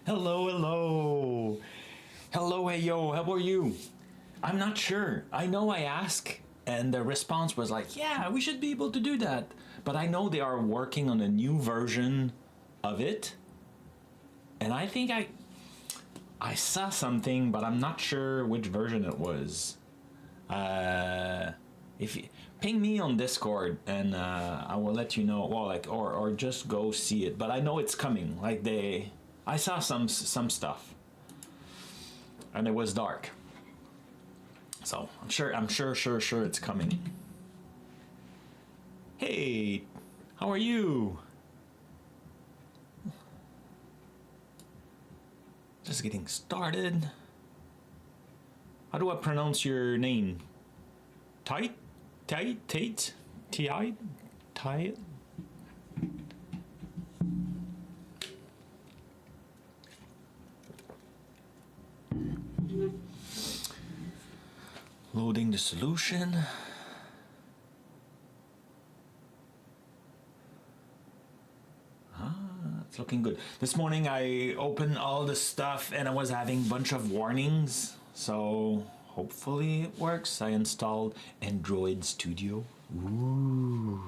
Hello, hello. Hello, hey, yo, how are you? I'm not sure. I know I asked, and the response was like, yeah, we should be able to do that. But I know they are working on a new version of it. And I think I saw something, but I'm not sure which version it was. If you ping me on Discord, and I will let you know. Well, like, or just go see it. But I know it's coming. Like I saw some stuff, and it was dark. So I'm sure it's coming. Hey, how are you? Just getting started. How do I pronounce your name? Tate? T-I? Tate? Loading the solution. It's looking good. This morning I opened all the stuff and I was having a bunch of warnings. So hopefully it works. I installed Android Studio. Ooh.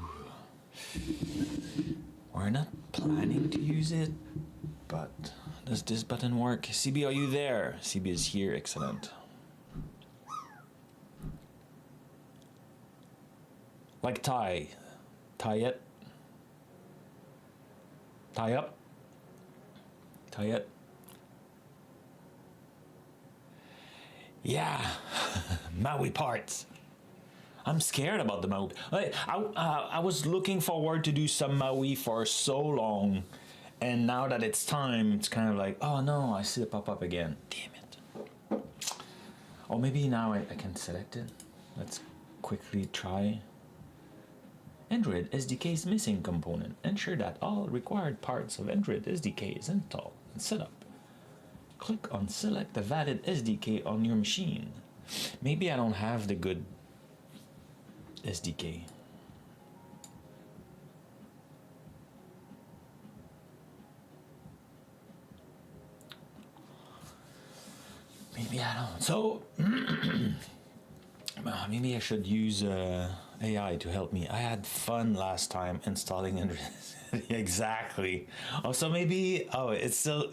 We're not planning to use it, but does this button work? CB, are you there? CB is here, excellent. Like tie it, tie up, tie it. Yeah, Maui parts. I'm scared about the Maui. I was looking forward to do some Maui for so long, and now that it's time, it's kind of like, oh no, I see it pop up again. Damn it. Or maybe now I can select it. Let's quickly try. Android SDK's missing component. Ensure that all required parts of Android SDK is installed and set up. Click on select the valid SDK on your machine. Maybe I don't have the good SDK. Maybe I don't. So maybe I should use AI to help me. I had fun last time installing Android. Exactly. Oh, so maybe, oh, it's still,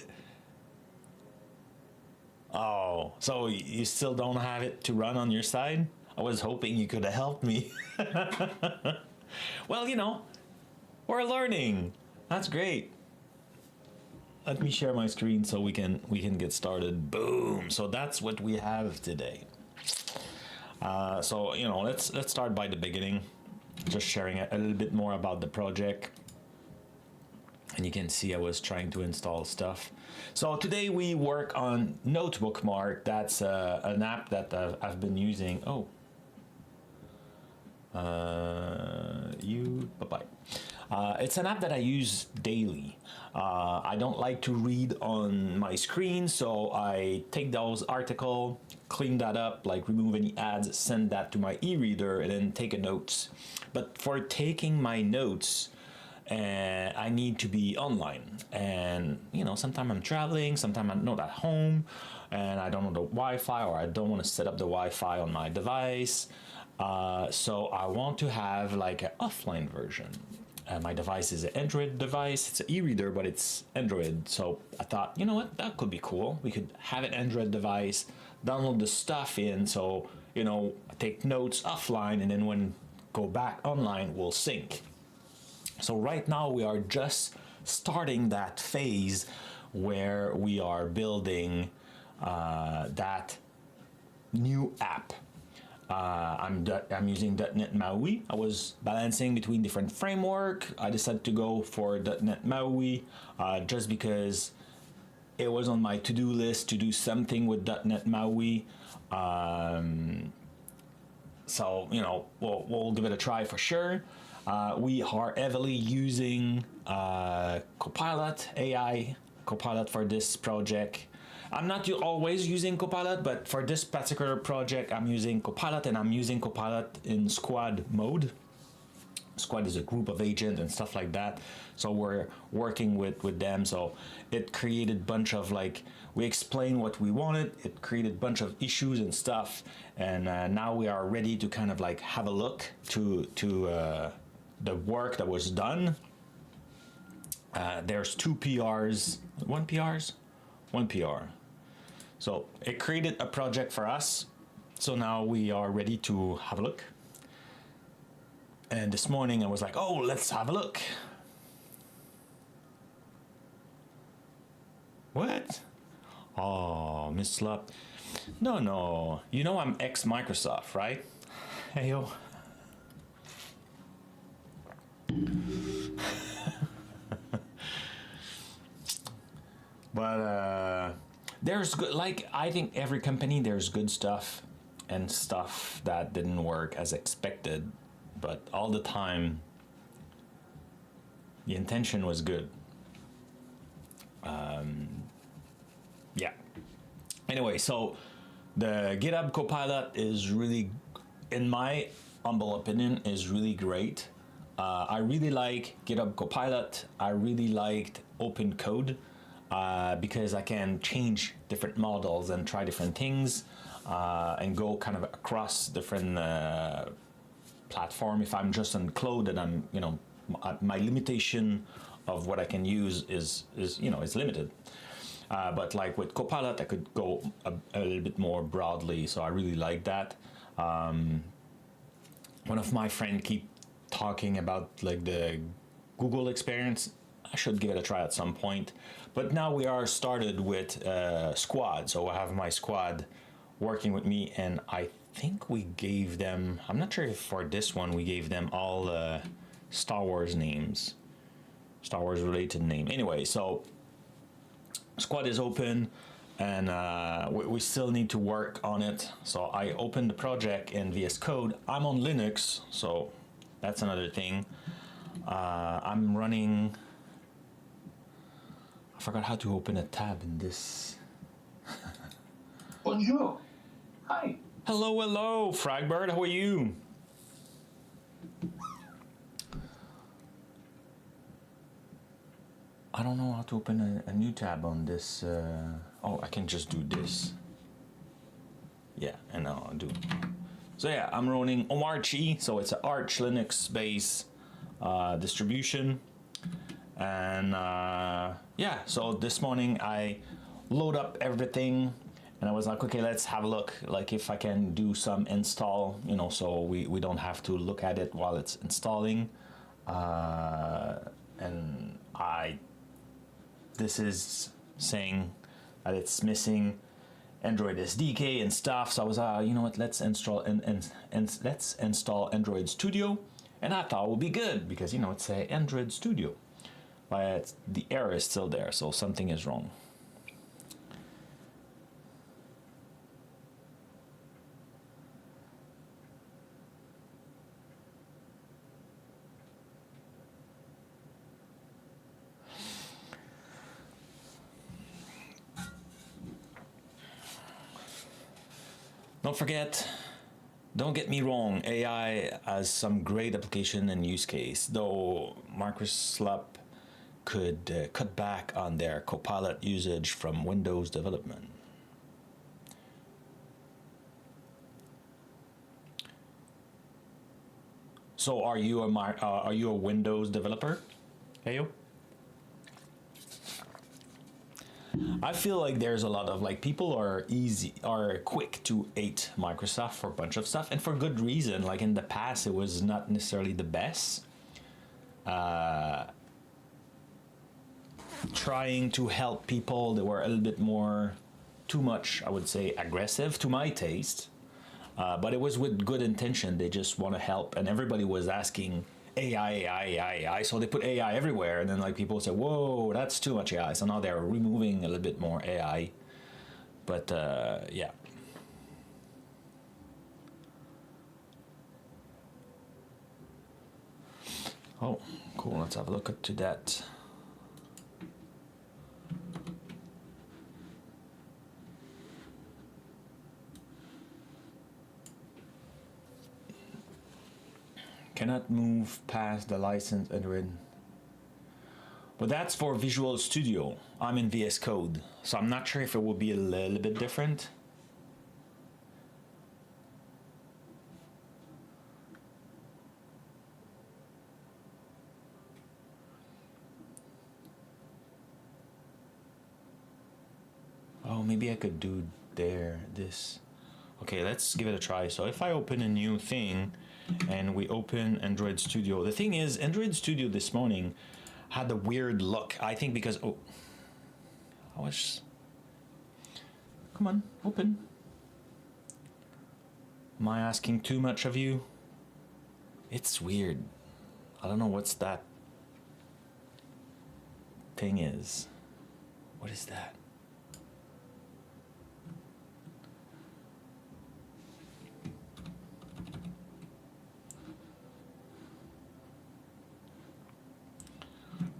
oh, so you still don't have it to run on your side? I was hoping you could have helped me. Well, you know, we're learning. That's great. Let me share my screen so we can get started. Boom. So that's what we have today. So, you know, let's start by the beginning, just sharing a little bit more about the project. And you can see I was trying to install stuff. So today we work on NoteBookmark. That's an app that I've been using. Oh, bye-bye. It's an app that I use daily. I don't like to read on my screen, so I take those articles, clean that up, like remove any ads, send that to my e-reader, and then take a notes. But for taking my notes, I need to be online. And, you know, sometimes I'm traveling, sometimes I'm not at home, and I don't know the Wi-Fi, or I don't want to set up the Wi-Fi on my device. So I want to have like an offline version. My device is an Android device. It's an e-reader, but it's Android. So I thought, you know what, that could be cool. We could have an Android device, download the stuff in. So, you know, take notes offline, and then when go back online, we'll sync. So right now we are just starting that phase where we are building that new app. I'm using .NET MAUI. I was balancing between different framework. I decided to go for .NET MAUI just because it was on my to-do list to do something with .NET MAUI. So, you know, we'll give it a try for sure. We are heavily using Copilot, AI Copilot for this project. I'm not always using Copilot, but for this particular project, I'm using Copilot, and I'm using Copilot in squad mode. Squad is a group of agents and stuff like that. So we're working with them. So it created a bunch of like, we explained what we wanted. It created a bunch of issues and stuff. And now we are ready to kind of like have a look to the work that was done. There's 2 PRs, one PR. So it created a project for us. So now we are ready to have a look. And this morning I was like, oh, let's have a look. What? Oh, Miss Slup. No. You know I'm ex-Microsoft, right? Hey, yo. But there's good, like, I think every company, there's good stuff and stuff that didn't work as expected. But all the time, the intention was good. Yeah. Anyway, so the GitHub Copilot is really, in my humble opinion, is really great. I really like GitHub Copilot. I really liked open code because I can change different models and try different things and go kind of across different platform. If I'm just on cloud, and I'm, you know, my limitation of what I can use is you know, is limited. But like with Copilot, I could go a little bit more broadly. So I really like that. One of my friends keep talking about like the Google experience. I should give it a try at some point. But now we are started with Squad. So I have my squad working with me, and I think we gave them, I'm not sure if for this one we gave them all Star Wars names, Star Wars related name. Anyway, so Squad is open, and we still need to work on it. So I opened the project in VS Code. I'm on Linux, so that's another thing. I'm running, I forgot how to open a tab in this. Bonjour. Hi. Hello, Fragbird, how are you? I don't know how to open a new tab on this. Oh, I can just do this. Yeah, and now I'll do. So yeah, I'm running Omarchi, so it's an Arch Linux based distribution. And yeah, so this morning I load up everything. And I was like, okay, let's have a look, like if I can do some install, you know, so we don't have to look at it while it's installing. And this is saying that it's missing Android SDK and stuff. So I was, you know what, let's install and let's install Android Studio. And I thought it would be good because, you know, it's a Android Studio, but the error is still there. So something is wrong. Don't forget, don't get me wrong, AI has some great application and use case, though Microsoft could cut back on their Copilot usage from Windows development. So are you a Windows developer? Hey you? I feel like there's a lot of like people are quick to hate Microsoft for a bunch of stuff, and for good reason. Like in the past, it was not necessarily the best. Trying to help people, they were a little bit more, too much, I would say, aggressive to my taste. But it was with good intention. They just want to help, and everybody was asking AI. So they put AI everywhere, and then like people say, "Whoa, that's too much AI." So now they're removing a little bit more AI. But yeah. Oh, cool. Let's have a look to that. Cannot move past the license Android. But that's for Visual Studio. I'm in VS Code, so I'm not sure if it will be a little bit different. Oh, maybe I could do this. Okay, let's give it a try. So if I open a new thing and we open Android Studio, the thing is, Android Studio this morning had a weird look. I think because, oh, I was, come on, open. Am I asking too much of you? It's weird. I don't know what's that thing is. What is that?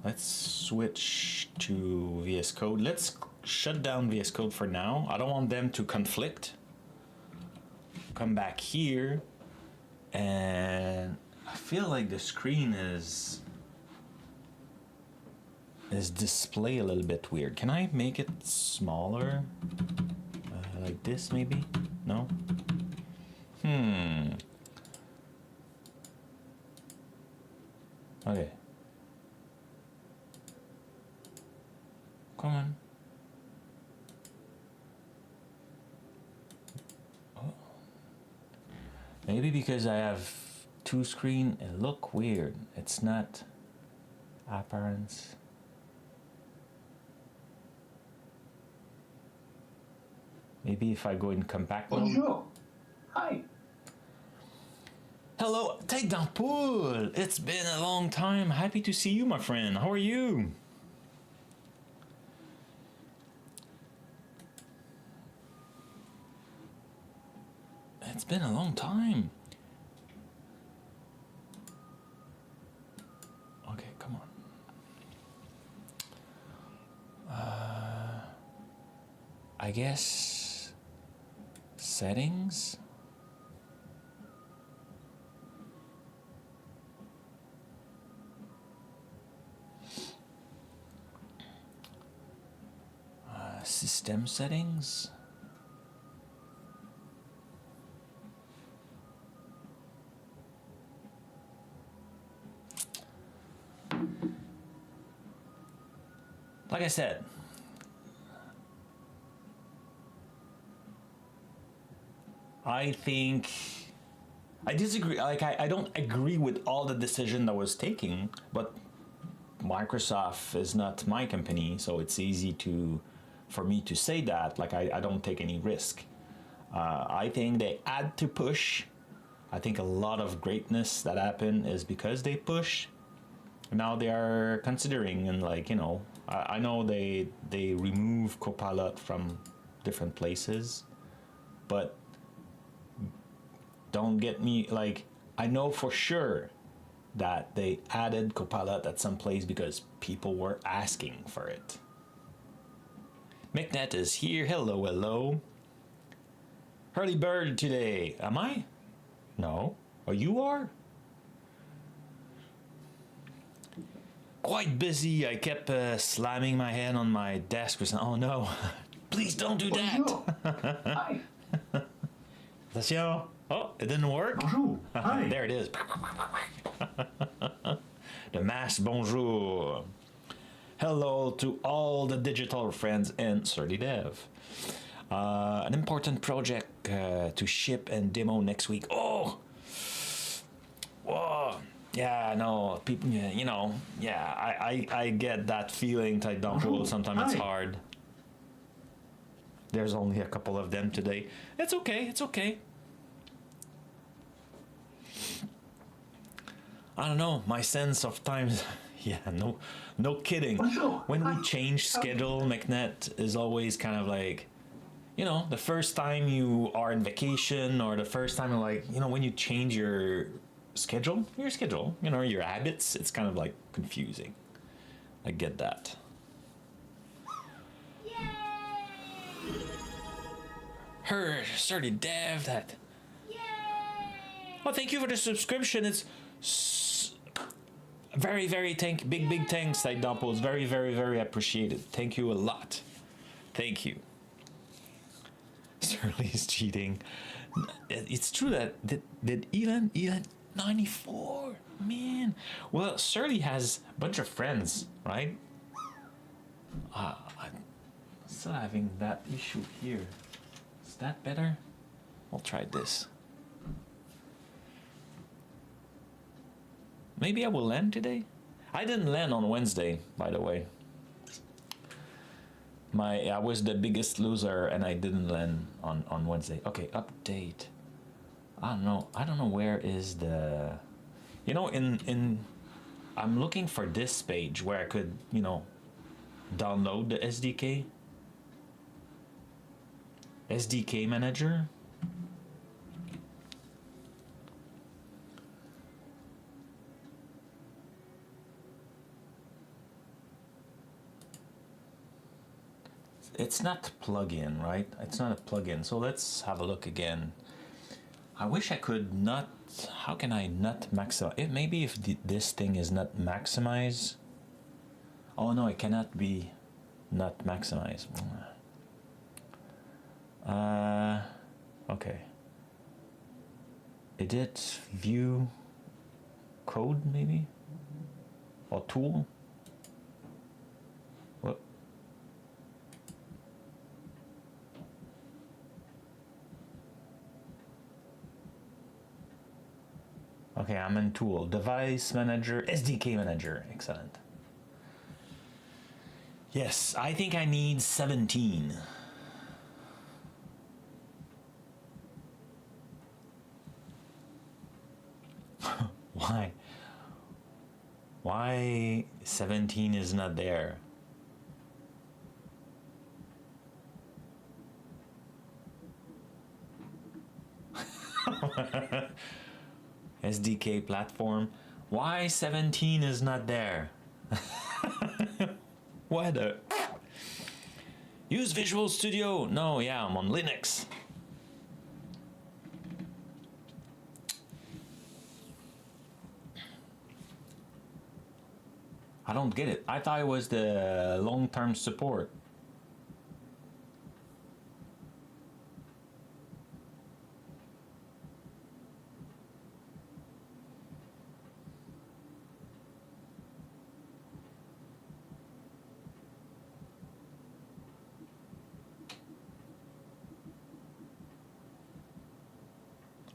Let's switch to VS Code. Let's shut down VS Code for now. I don't want them to conflict. Come back here, and I feel like the screen is display a little bit weird. Can I make it smaller? Like this maybe? No? Okay. Come on. Oh. Maybe because I have two screens, it look weird. It's not apparent. Maybe if I go in compact mode. Bonjour. Hi. Hello, Tête d'Ampoule. It's been a long time. Happy to see you, my friend. How are you? It's been a long time. Okay, come on. I guess settings. System settings. Like I said, I think I disagree. Like I don't agree with all the decision that was taken, but Microsoft is not my company, so it's easy for me to say that. Like I don't take any risk. I think they had to push. I think a lot of greatness that happened is because they push. Now they are considering, and like, you know, I know they remove Copilot from different places, but don't get me, like, I know for sure that they added Copilot at some place because people were asking for it. McNet is here. Hello, hello. Early bird today. Am I? No. Oh, you are? Quite busy. I kept slamming my head on my desk. Oh no! Please don't do that. Hi. Attention. Oh, it didn't work. Bonjour. Hi. There it is. The mass bonjour. Hello to all the digital friends and Surly Dev. An important project to ship and demo next week. Oh. Whoa. Yeah, no, people, yeah, you know, yeah, I get that feeling, Tête d'Ampoule. Sometimes it's hard. There's only a couple of them today. It's okay, it's okay. I don't know, my sense of time, yeah, no kidding. When we change schedule, McNet is always kind of like, you know, the first time you are on vacation, or the first time you're like, you know, when you change your schedule, you know, your habits, it's kind of like confusing. I get that. Her Surly Dev, that. Well, thank you for the subscription. It's Very, very big thanks, Side Doppels. Very, very, very appreciated. Thank you a lot. Thank you. Surly's cheating. It's true that did Elon 94, man. Well, Surly has a bunch of friends, right? I'm still having that issue here. Is that better? I'll try this. Maybe I will land today. I didn't land on Wednesday, by the way. I was the biggest loser and I didn't land on Wednesday. Okay, update. I don't know where is the, I'm looking for this page where I could, download the SDK. SDK manager. It's not plugin, right? It's not a plugin. So let's have a look again. I wish I could not. How can I not maximize? Maybe if this thing is not maximize. Oh no, it cannot be not maximize. Okay. Edit, view, code maybe, or tool. What? Okay, I'm in tool, device manager, SDK manager. Excellent. Yes, I think I need 17. Why? Why 17 is not there? SDK platform. Why 17 is not there? What a... Use Visual Studio. No, yeah, I'm on Linux. I don't get it. I thought it was the long-term support.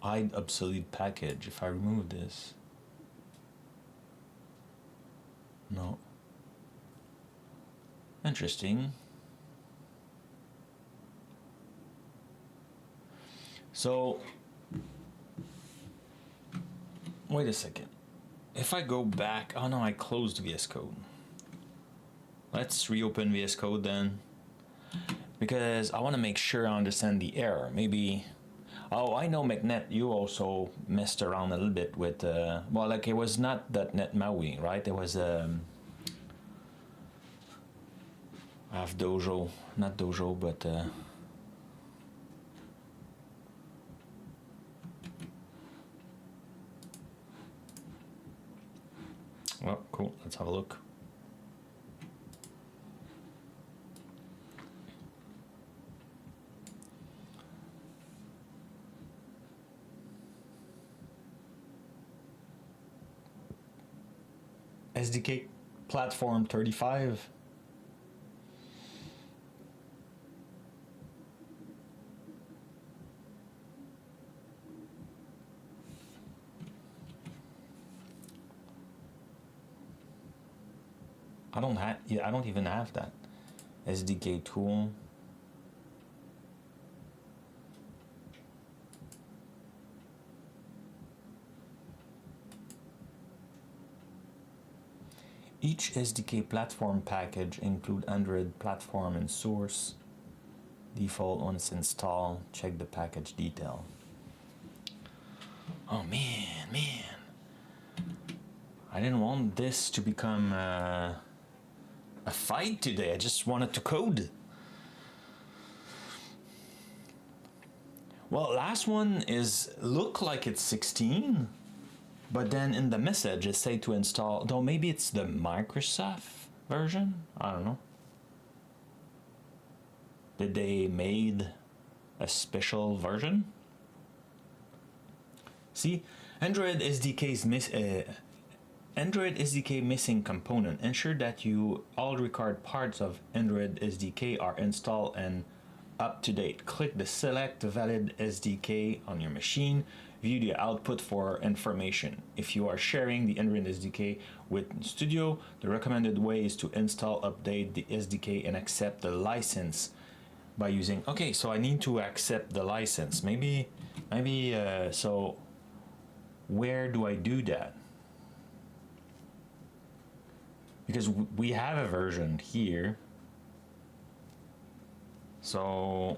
Hide obsolete package if I remove this. No. Interesting. So, wait a second. If I go back, oh no, I closed VS Code. Let's reopen VS Code then, because I want to make sure I understand the error. Maybe, oh, I know McNet, you also messed around a little bit with, well, like it was not that .NET MAUI, right? It was half Dojo, not Dojo, but well, cool. Let's have a look. SDK platform 35. I don't have, yeah, I don't even have that. SDK tool. Each SDK platform package include Android platform and source. Default once installed, check the package detail. Oh man. I didn't want this to become a fight today. I just wanted to code. Well, last one is look like it's 16. But then in the message it say to install, though maybe it's the Microsoft version, I don't know. Did they made a special version? See, Android SDK missing component. Ensure that all required parts of Android SDK are installed and up to date. Click the select valid SDK on your machine. View the output for information. If you are sharing the Android SDK with Studio, the recommended way is to install, update the SDK, and accept the license by using. Okay, so I need to accept the license. Maybe. So where do I do that? Because we have a version here. So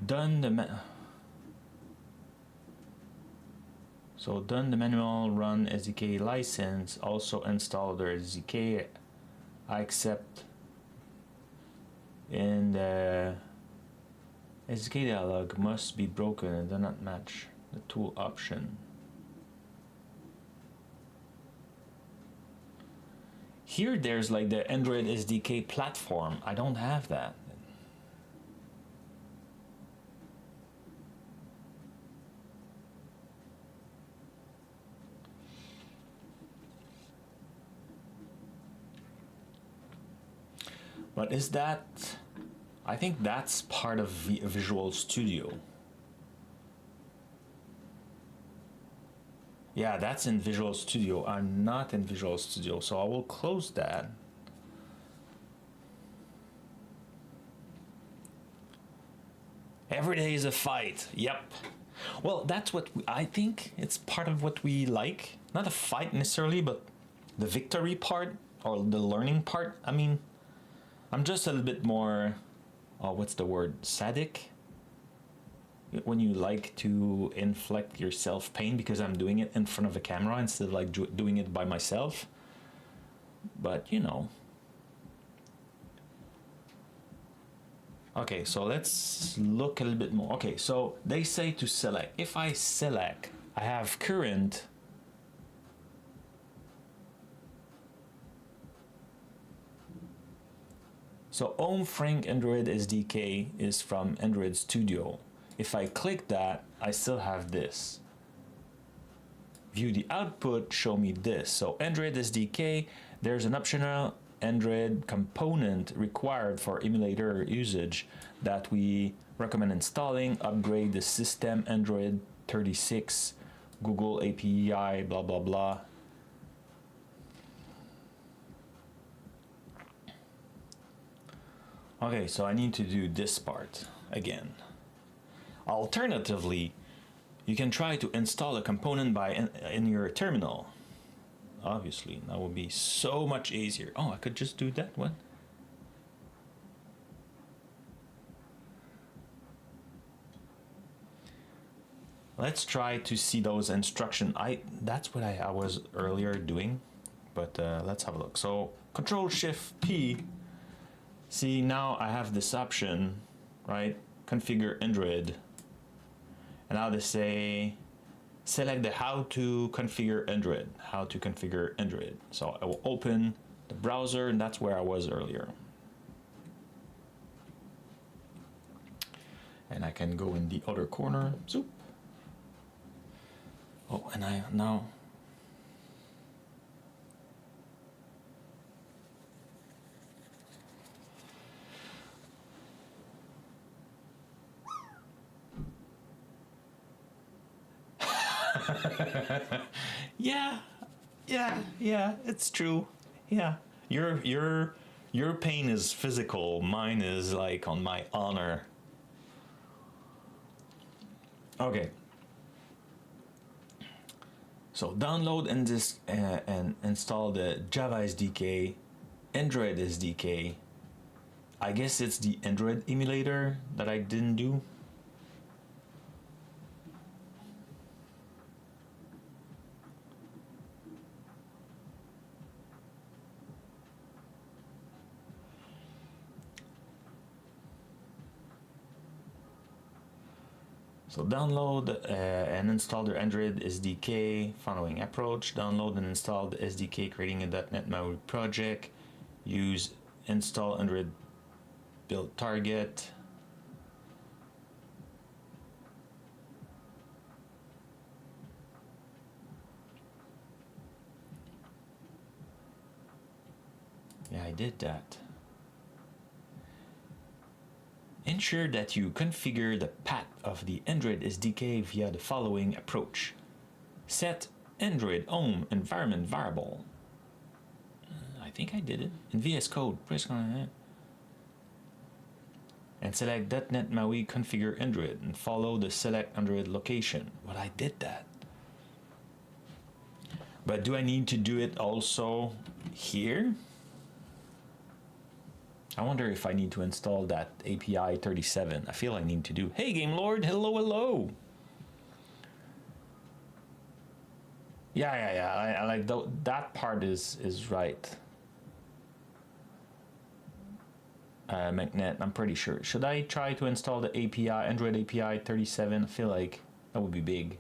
done the manual run SDK license, also install the SDK. I accept in the SDK dialog must be broken and do not match the tool option. Here there's like the Android SDK platform. I don't have that. But is that, I think that's part of Visual Studio. Yeah, that's in Visual Studio. I'm not in Visual Studio, so I will close that. Every day is a fight. Yep. Well, that's what I think it's part of what we like. Not a fight necessarily, but the victory part or the learning part. I mean, I'm just a little bit more, what's the word, sadic? When you like to inflict yourself pain because I'm doing it in front of a camera instead of like doing it by myself. But you know. Okay, so let's look a little bit more. Okay, so they say to select. If I select, I have current. So Home Frank Android SDK is from Android Studio. If I click that, I still have this. View the output, show me this. So Android SDK, there's an optional Android component required for emulator usage that we recommend installing. Upgrade the system Android 36, Google API, blah, blah, blah. Okay, so I need to do this part again. Alternatively, you can try to install a component in your terminal. Obviously, that would be so much easier. Oh, I could just do that one. Let's try to see those instructions. That's what I was earlier doing, but let's have a look. So Control-Shift-P. See, now I have this option, right? Configure Android. And now they say, select the how to configure Android. How to configure Android. So I will open the browser, and that's where I was earlier. And I can go in the other corner. Zoop. Oh, and I now. Yeah, it's true. Yeah, your pain is physical. Mine is like on my honor. Okay. So download and install the Java SDK, Android SDK. I guess it's the Android emulator that I didn't do. So download and install the Android SDK following approach. Download and install the SDK, creating a .NET MAUI project. Use install Android build target. Yeah, I did that. Ensure that you configure the path of the Android SDK via the following approach. Set Android home environment variable. I think I did it. In VS Code, press on it. And select .NET MAUI configure Android and follow the select Android location. But I did that. But do I need to do it also here? I wonder if I need to install that API 37. I feel I need to do. Hey, Game Lord, hello, hello. Yeah. I like that part is right. Magnet, I'm pretty sure. Should I try to install the API, Android API 37? I feel like that would be big.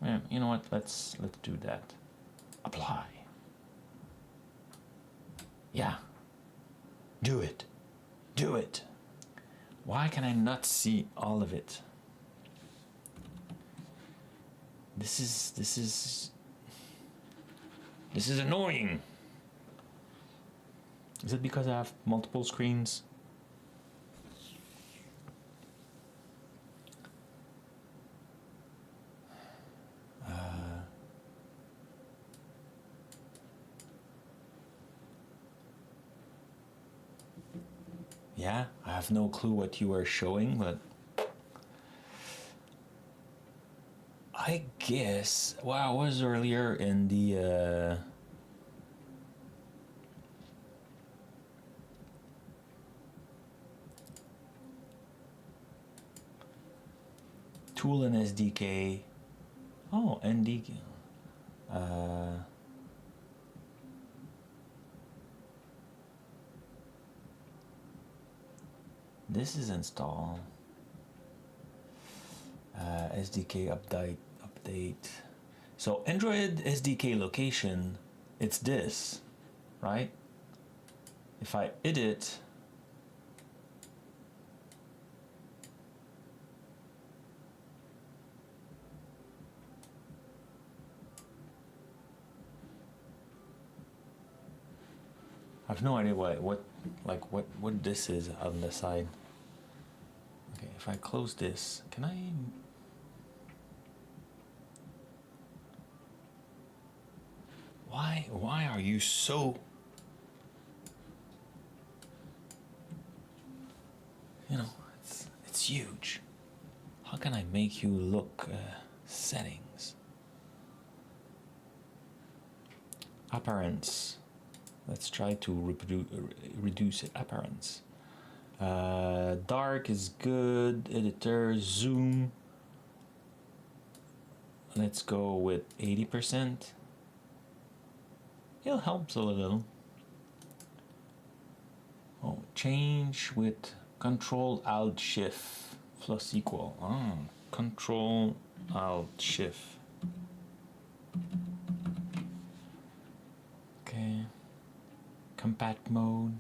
Yeah, you know what? Let's do that. Apply. Yeah. Do it. Do it. Why can I not see all of it? This is annoying. Is it because I have multiple screens? Yeah, I have no clue what you are showing, but I guess, well, I was earlier in the tool and SDK. Oh, NDK. This is install. SDK update. So Android SDK location, it's this, right? If I edit, I have no idea what this is on the side. Okay, if I close this, can I? Why are you so? You know, it's huge. How can I make you look? Settings. Appearance. Let's try to reduce appearance. Dark is good. Editor, zoom. Let's go with 80%. It helps a little. Oh, change with Control Alt Shift plus equal. Control Alt Shift. Okay. Compact mode.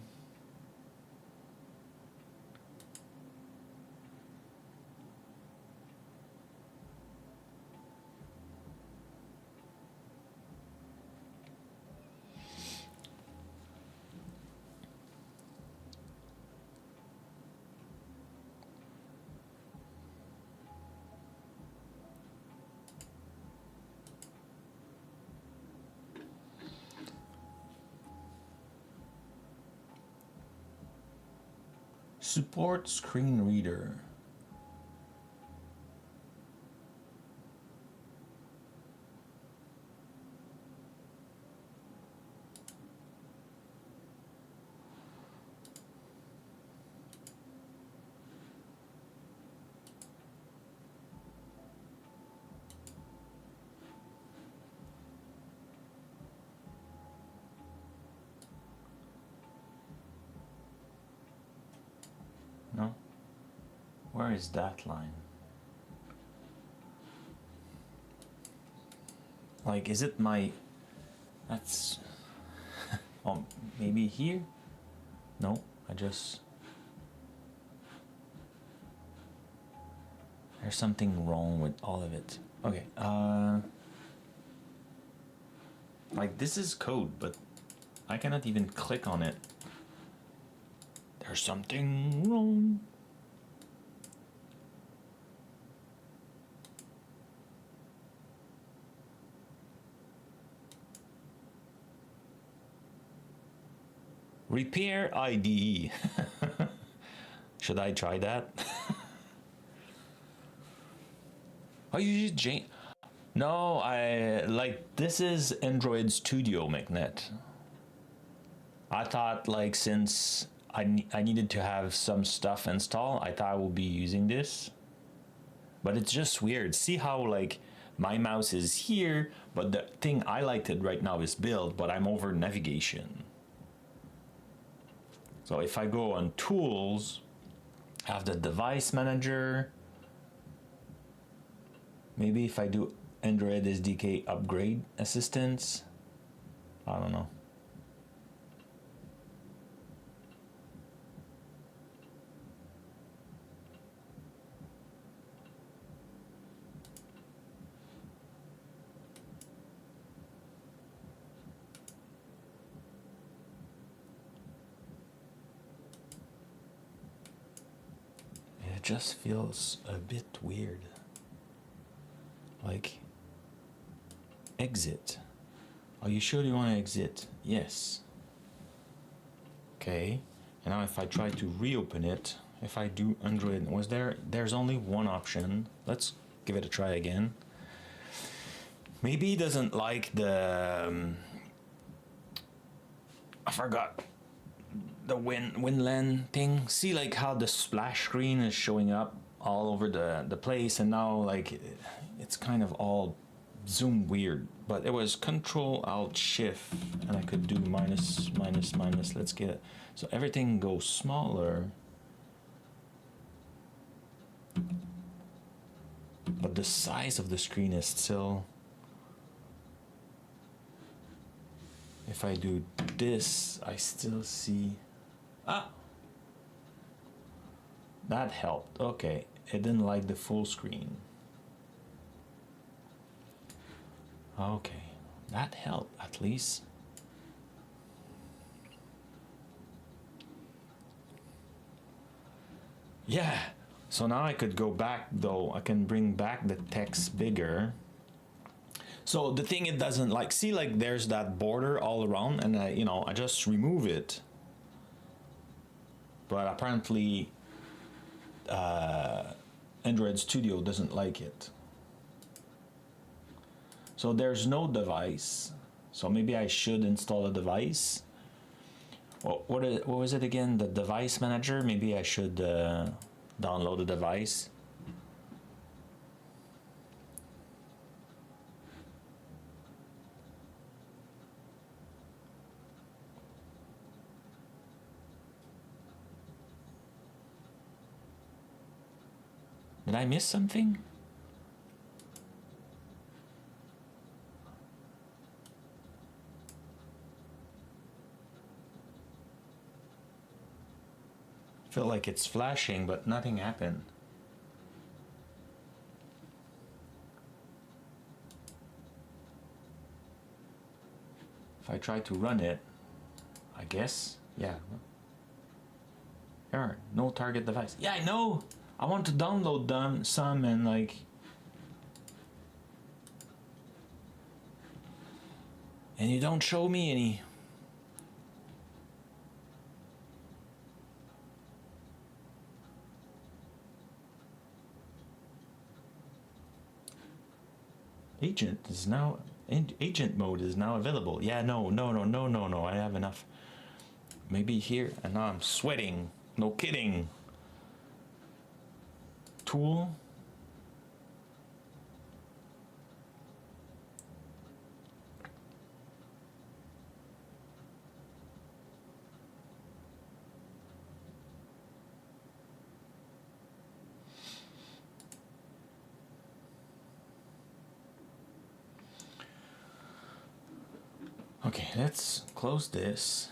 Support screen reader. No? Where is that line? Like, is it my... That's... Oh, maybe here? No, I just... There's something wrong with all of it. Okay, like, this is code, but I cannot even click on it. There's something wrong. Repair IDE. Should I try that? Oh, you use Jane? No, I like this is Android Studio Magnet. I thought like since I needed to have some stuff installed, I thought I would be using this. But it's just weird. See how like my mouse is here, but the thing highlighted right now is build, but I'm over navigation. So if I go on tools, I have the device manager. Maybe if I do Android SDK upgrade assistance, I don't know. It just feels a bit weird. Like, exit. Are you sure you want to exit? Yes. Okay. And now if I try to reopen it, if I do Android, there's only one option. Let's give it a try again. Maybe he doesn't like the, I forgot the WinLAN thing. See like how the splash screen is showing up all over the place, and now like it's kind of all zoom weird, but it was Control Alt Shift and I could do minus. Let's get it so everything goes smaller, but the size of the screen is still. If I do this, I still see. That helped. Okay, it didn't like the full screen. Okay, that helped at least. Yeah, so now I could go back though. I can bring back the text bigger. So the thing it doesn't like, see like there's that border all around, and I just remove it. But apparently Android Studio doesn't like it. So there's no device. So maybe I should install a device. What was it again? The device manager? Maybe I should download a device. Did I miss something? I feel like it's flashing, but nothing happened. If I try to run it, I guess, yeah. Error, no target device. Yeah, I know. I want to download some and like. And you don't show me any. Agent mode is now available. Yeah, no, I have enough. Maybe here, and now I'm sweating. No kidding. Tool. Okay, let's close this.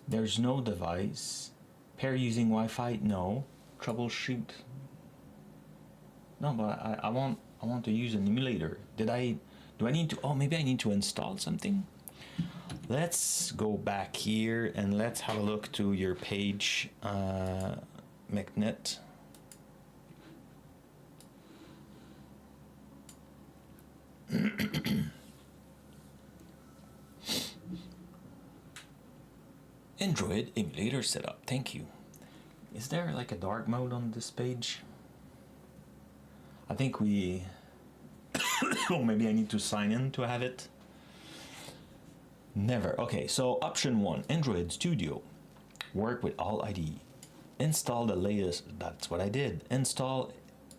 There's no device. Pair using Wi-Fi? No. Troubleshoot? No, but I want to use an emulator. Do I need to? Oh, maybe I need to install something. Let's go back here and let's have a look to your page, McNet. Android emulator setup. Thank you. Is there like a dark mode on this page? I think we. Oh, maybe I need to sign in to have it. Never. Okay, so option 1, Android Studio. Work with all IDE. Install the latest. That's what I did. Install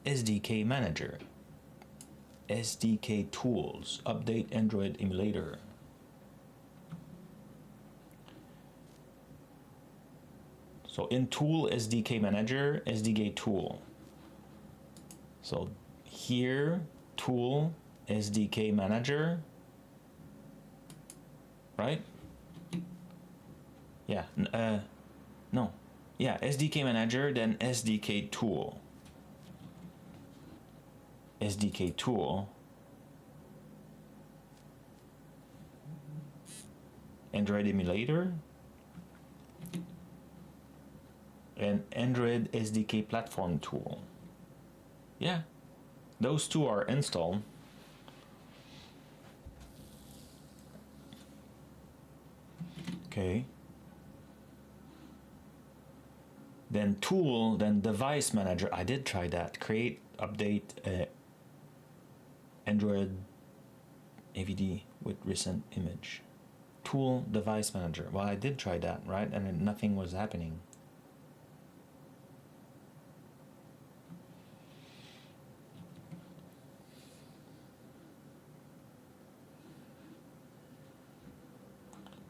SDK Manager. SDK Tools. Update Android emulator. So in Tool, SDK Manager, SDK Tool. So here, Tool, SDK Manager, right? Yeah, no. Yeah, SDK Manager, then SDK Tool. SDK Tool. Android emulator. And Android SDK platform tool. Yeah, those two are installed. Okay. Then tool, then device manager. I did try that. Create, update Android AVD with recent image. Tool, device manager. Well, I did try that, right? And then nothing was happening.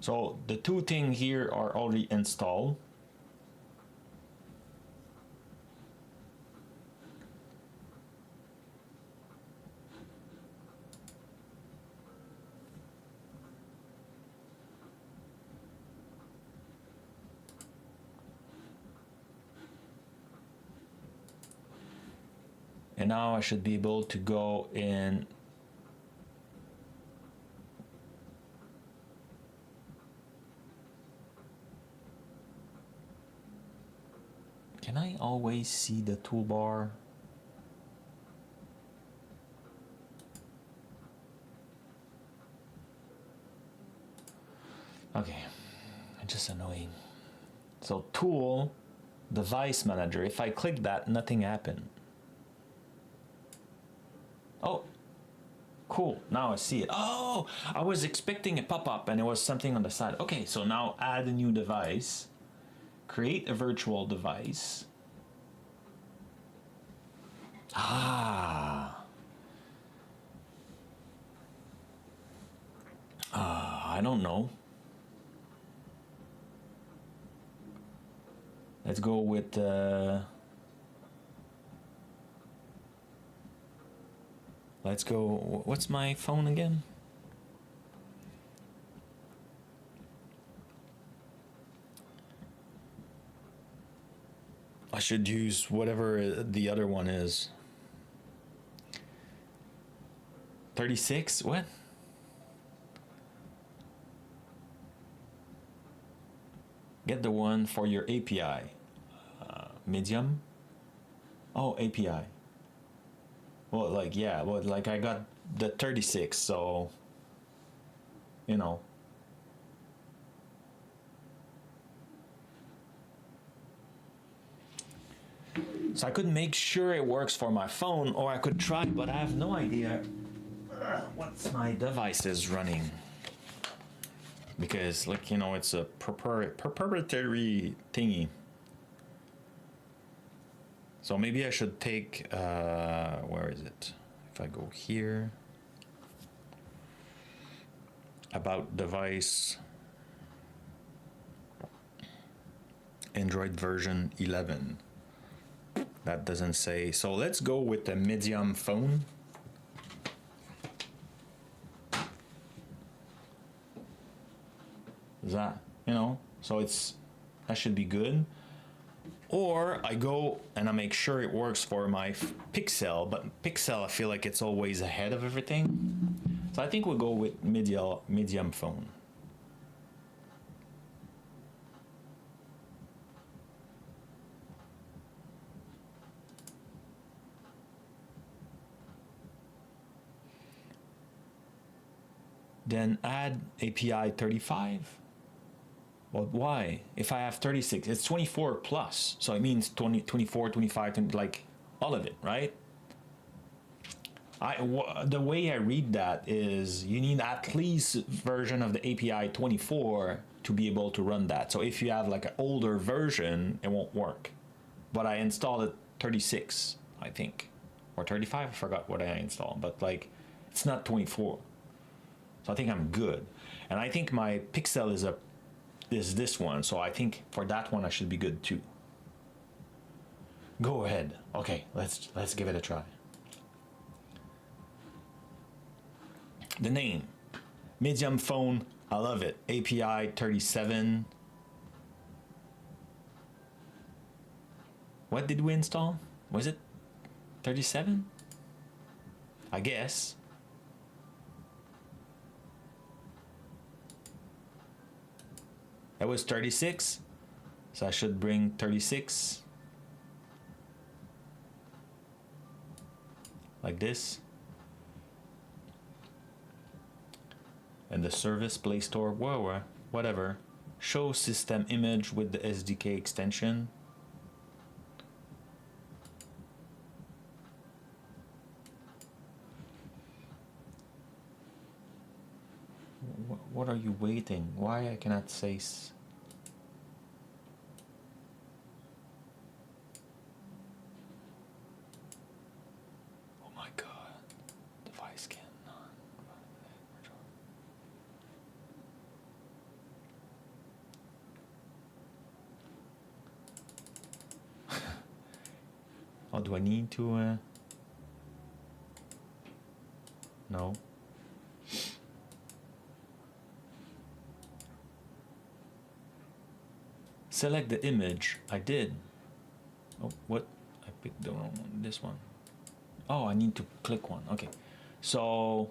So the two things here are already installed. And now I should be able to go in Can I always see the toolbar? Okay, just annoying. So tool, device manager. If I click that, nothing happened. Oh, cool. Now I see it. Oh, I was expecting a pop-up and it was something on the side. Okay, so now add a new device. Create a virtual device. I don't know. Let's go with let's go. What's my phone again? I should use whatever the other one is. 36? What? Get the one for your API. Medium? Oh, API. Well, like, yeah, well, like I got the 36, so, you know. So I could make sure it works for my phone, or I could try, but I have no idea what's my device is running. Because, like, you know, it's a proprietary thingy. So maybe I should take, where is it? If I go here, about device, Android version 11. That doesn't say. So let's go with the medium phone. Is that, you know, so that should be good. Or I go and I make sure it works for my Pixel, but Pixel, I feel like it's always ahead of everything. So I think we'll go with medium phone. Then add API 35. Well, why? If I have 36, it's 24 plus. So it means 20, 24, 25, 20, like all of it, right? The way I read that is you need at least version of the API 24 to be able to run that. So if you have like an older version, it won't work. But I installed it 36, I think, or 35. I forgot what I installed, but like it's not 24. So I think I'm good. And I think my Pixel is this one. So I think for that one I should be good too. Go ahead. Okay, let's give it a try. The name, medium phone, I love it. API 37. What did we install? Was it 37? I guess. That was 36. So I should bring 36. Like this. And the service Play Store, whoa, whatever. Show system image with the SDK extension. What are you waiting? Why I cannot say? Oh my God! Device cannot. Oh, do I need to? No. Select the image. I did. Oh, what? I picked the wrong one. This one. Oh, I need to click one. Okay. So,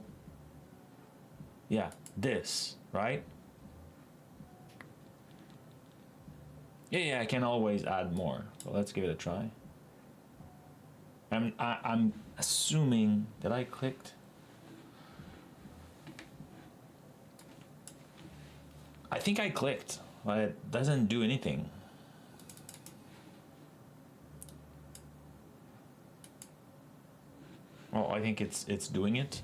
yeah, this, right? Yeah, I can always add more. So let's give it a try. I'm assuming that I clicked. I think I clicked, but it doesn't do anything. Oh, I think it's doing it.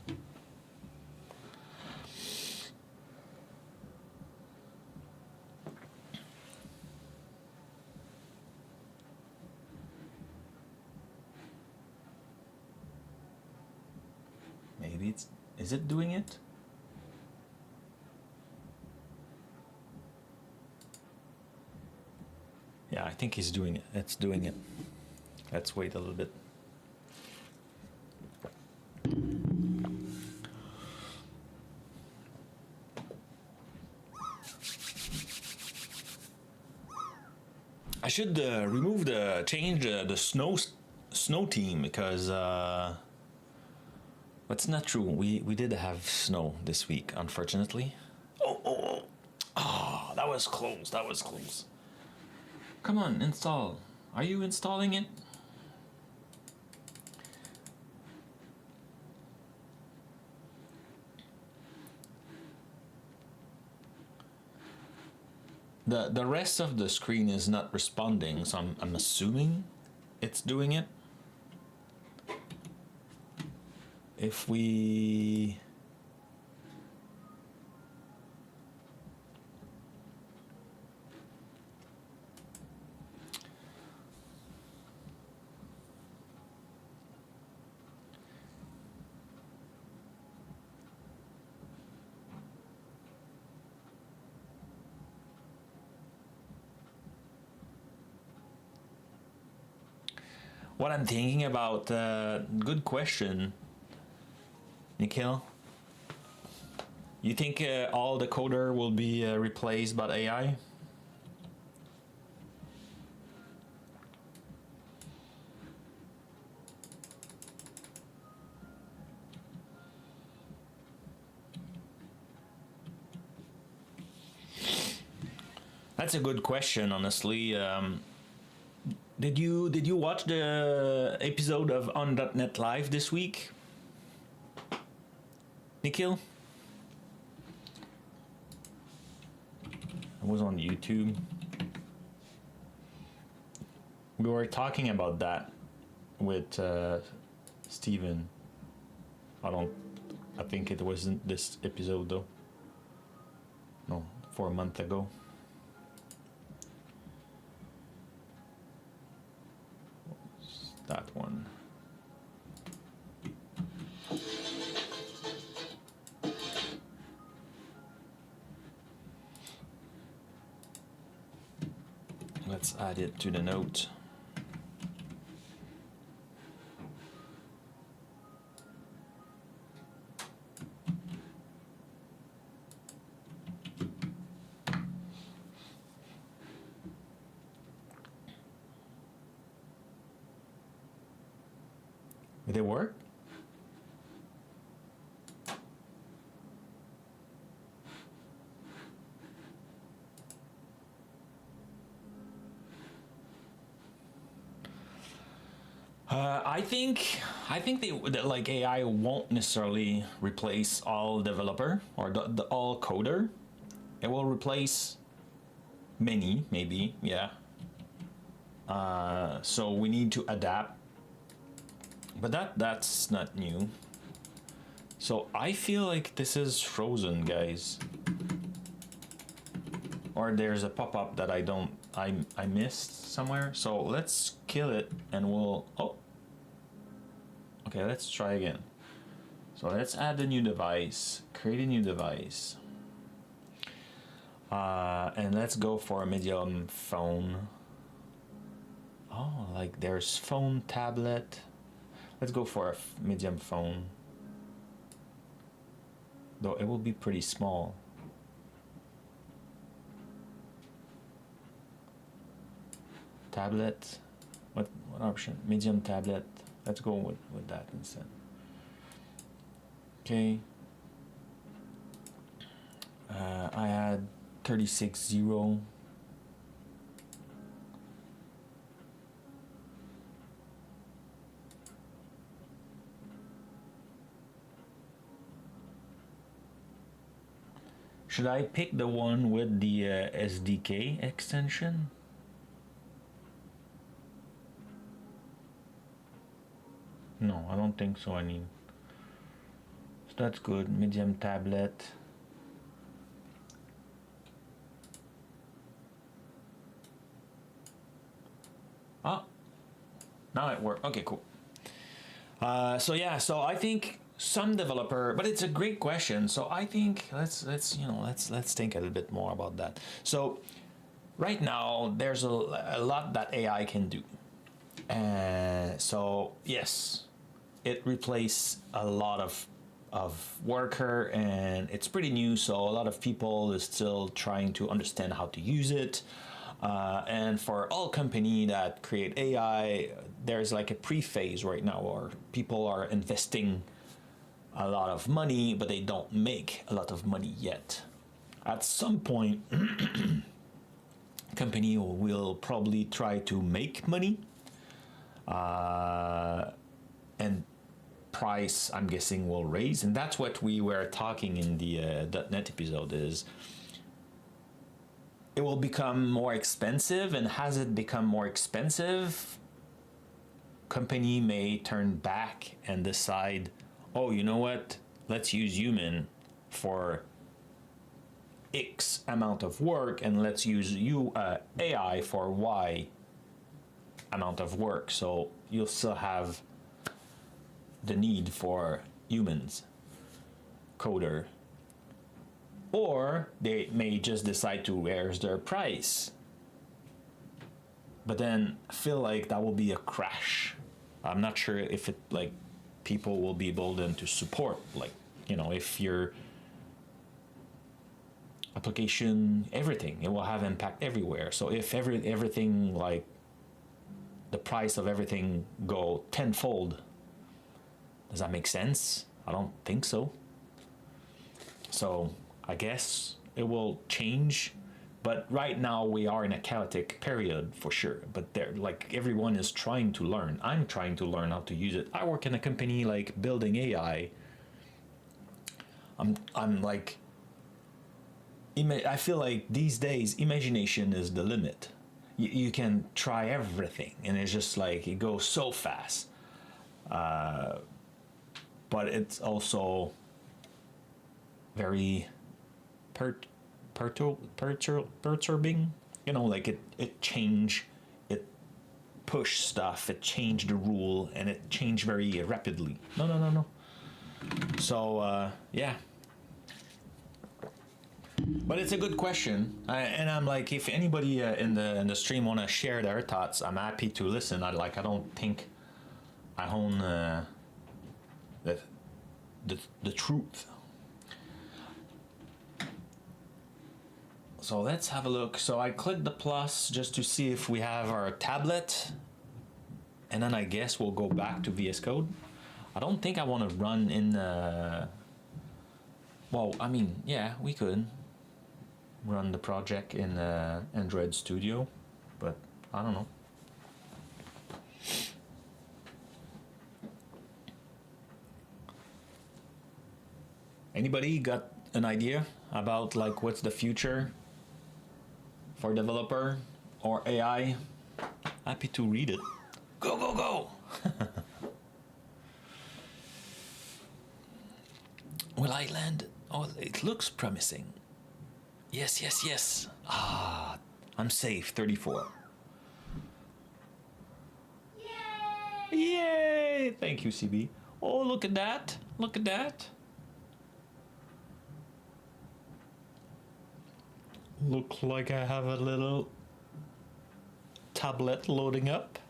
Maybe is it doing it? Yeah, I think he's doing it. It's doing it. Let's wait a little bit. I should change the snow team because that's not true. We did have snow this week, unfortunately. Oh, that was close. That was close. Come on, install. Are you installing it? The rest of the screen is not responding, so I'm assuming it's doing it. If we What I'm thinking about, good question, Nikhil. You think all the coder will be replaced by AI? That's a good question, honestly. Did you watch the episode of on.NET Live this week, Nikhil? It was on YouTube. We were talking about that with Steven. I think it wasn't this episode though. No, 4 months ago. What's that one? Let's add it to the note. Did it work? I think like AI won't necessarily replace all developer or the all coder. It will replace many, maybe, yeah. So we need to adapt, but that's not new. So I feel like this is frozen, guys. Or there's a pop-up that I missed somewhere. So let's kill it and we'll, oh. Okay, let's try again. So let's add a new device, create a new device. And let's go for a medium phone. Oh, like there's phone, tablet. Let's go for a medium phone. Though it will be pretty small. Tablet, what option? Medium tablet. Let's go with that instead. Okay. I had 36.0. Should I pick the one with the SDK extension? No, I don't think so. So that's good. Medium tablet. Ah, now it worked. Okay, cool. So yeah, so I think some developer, but it's a great question. So I think let's think a little bit more about that. So right now there's a lot that AI can do. So yes, it replaced a lot of worker, and it's pretty new, so a lot of people is still trying to understand how to use it. And for all company that create AI, there's like a pre-phase right now where people are investing a lot of money, but they don't make a lot of money yet. At some point, company will probably try to make money. And price, I'm guessing, will raise, and that's what we were talking in the .NET episode. Is it will become more expensive, and has it become more expensive, company may turn back and decide, oh, you know what? Let's use human for X amount of work, and let's use AI for Y amount of work. So you'll still have the need for humans, coder. Or they may just decide to raise their price. But then I feel like that will be a crash I'm not sure if it like people will be able then to support, like, you know, if your application, everything, it will have impact everywhere. So if everything like the price of everything go tenfold, does that make sense? I don't think so. So I guess it will change, but right now we are in a chaotic period for sure. But there, like, everyone is trying to learn. I'm trying to learn how to use it. I work in a company like building AI. I'm like, I feel like these days imagination is the limit. You can try everything, and it's just like it goes so fast. But it's also very perturbing. You know, like it changed, it pushed stuff, it changed the rule, and it changed very rapidly. No. So yeah. But it's a good question, and I'm like, if anybody in the stream want to share their thoughts, I'm happy to listen. I don't think I own the truth. So let's have a look. So I click the plus just to see if we have our tablet, and then I guess we'll go back to VS Code. I don't think I want to run in. Well, I mean, yeah, we could run the project in Android Studio, but I don't know. Anybody got an idea about like what's the future for developer or AI? Happy to read it. Go! Will I land? Oh, it looks promising. Yes. Ah, I'm safe. 34. Yay! Thank you, CB. Oh, look at that. Look like I have a little tablet loading up.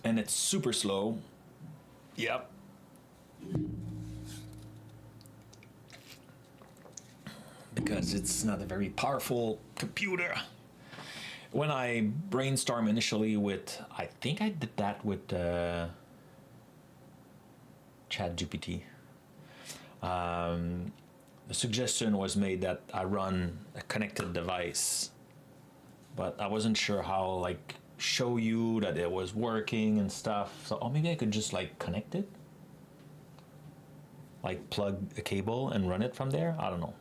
And it's super slow. Yep. Because it's not a very powerful computer. When I brainstormed initially with, I think I did that with ChatGPT. The suggestion was made that I run a connected device, but I wasn't sure how like show you that it was working and stuff. So, maybe I could just like connect it, like plug a cable and run it from there. I don't know.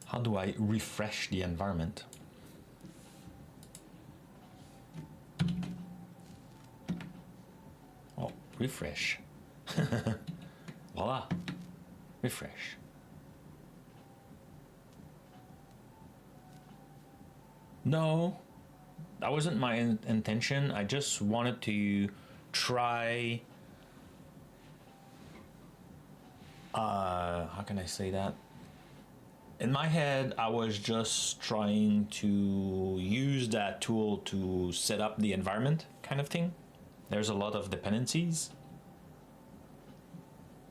How do I refresh the environment? Oh, refresh. Voila. Refresh. No, that wasn't my intention. I just wanted to try. How can I say that? In my head, I was just trying to use that tool to set up the environment kind of thing. There's a lot of dependencies.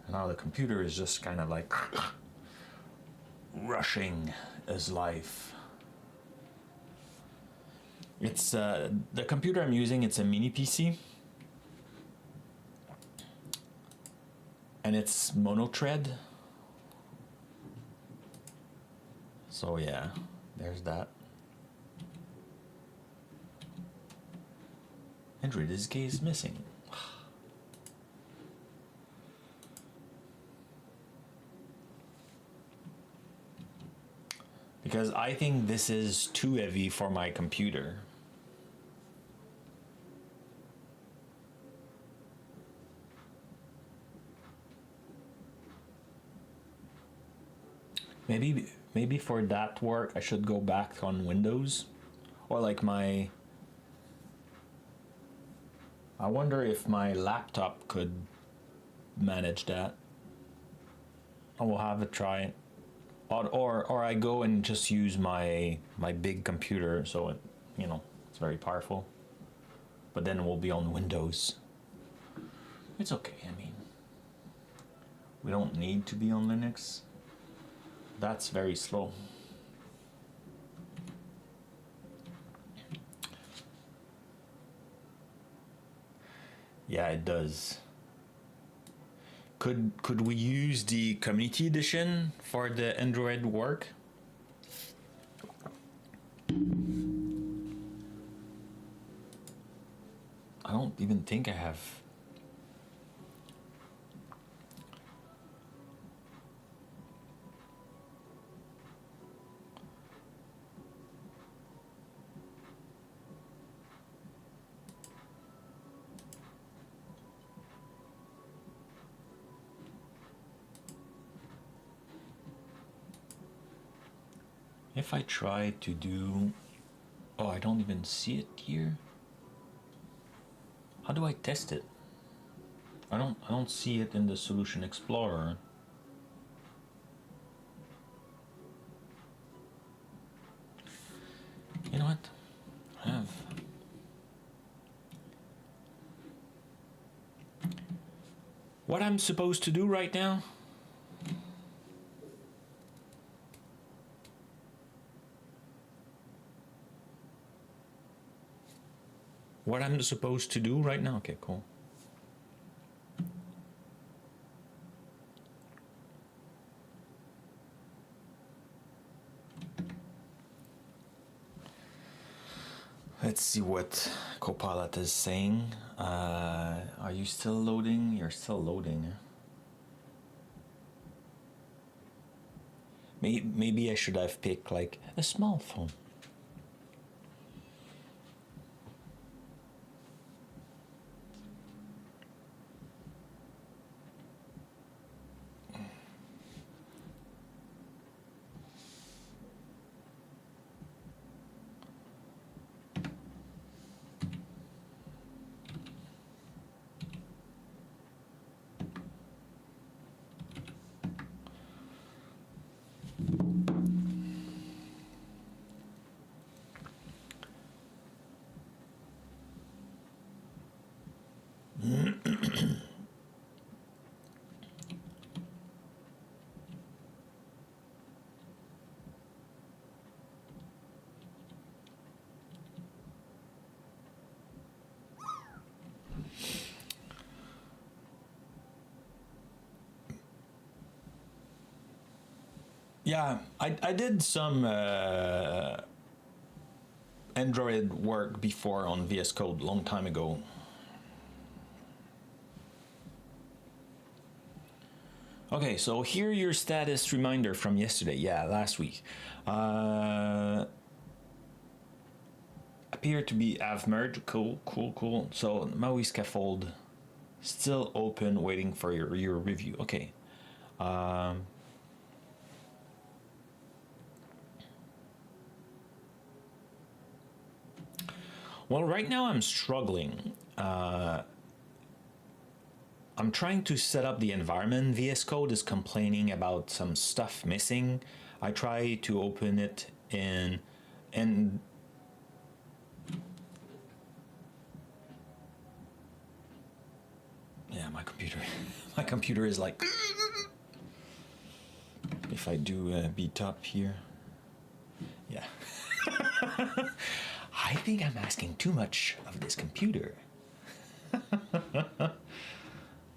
And now the computer is just kind of like rushing his life. It's the computer I'm using, it's a mini PC. And it's mono-thread. So yeah, there's that. Android is case missing. Because I think this is too heavy for my computer. Maybe for that work I should go back on Windows, or like my. I wonder if my laptop could manage that. I will have a try. Or I go and just use my big computer, so it, you know, it's very powerful. But then we'll be on Windows. It's okay. I mean, we don't need to be on Linux. That's very slow. Yeah, it does. Could we use the community edition for the Android work? I don't even think I have. If I try to do, oh, I don't even see it here. How do I test it? I don't see it in the Solution Explorer. You know what? I have. What I'm supposed to do right now? What I'm supposed to do right now? Okay, cool. Let's see what Copilot is saying. Are you still loading? You're still loading. Maybe I should have picked like a small phone. Yeah, I did some Android work before on VS Code long time ago. Okay, so here your status reminder from yesterday. Yeah, last week. Appear to be have merged. Cool, cool, cool. So MAUI scaffold still open, waiting for your review. Okay. Well, right now I'm struggling. I'm trying to set up the environment. VS Code is complaining about some stuff missing. I try to open it in, and yeah, my computer is like, if I do beat up here, yeah. I think I'm asking too much of this computer.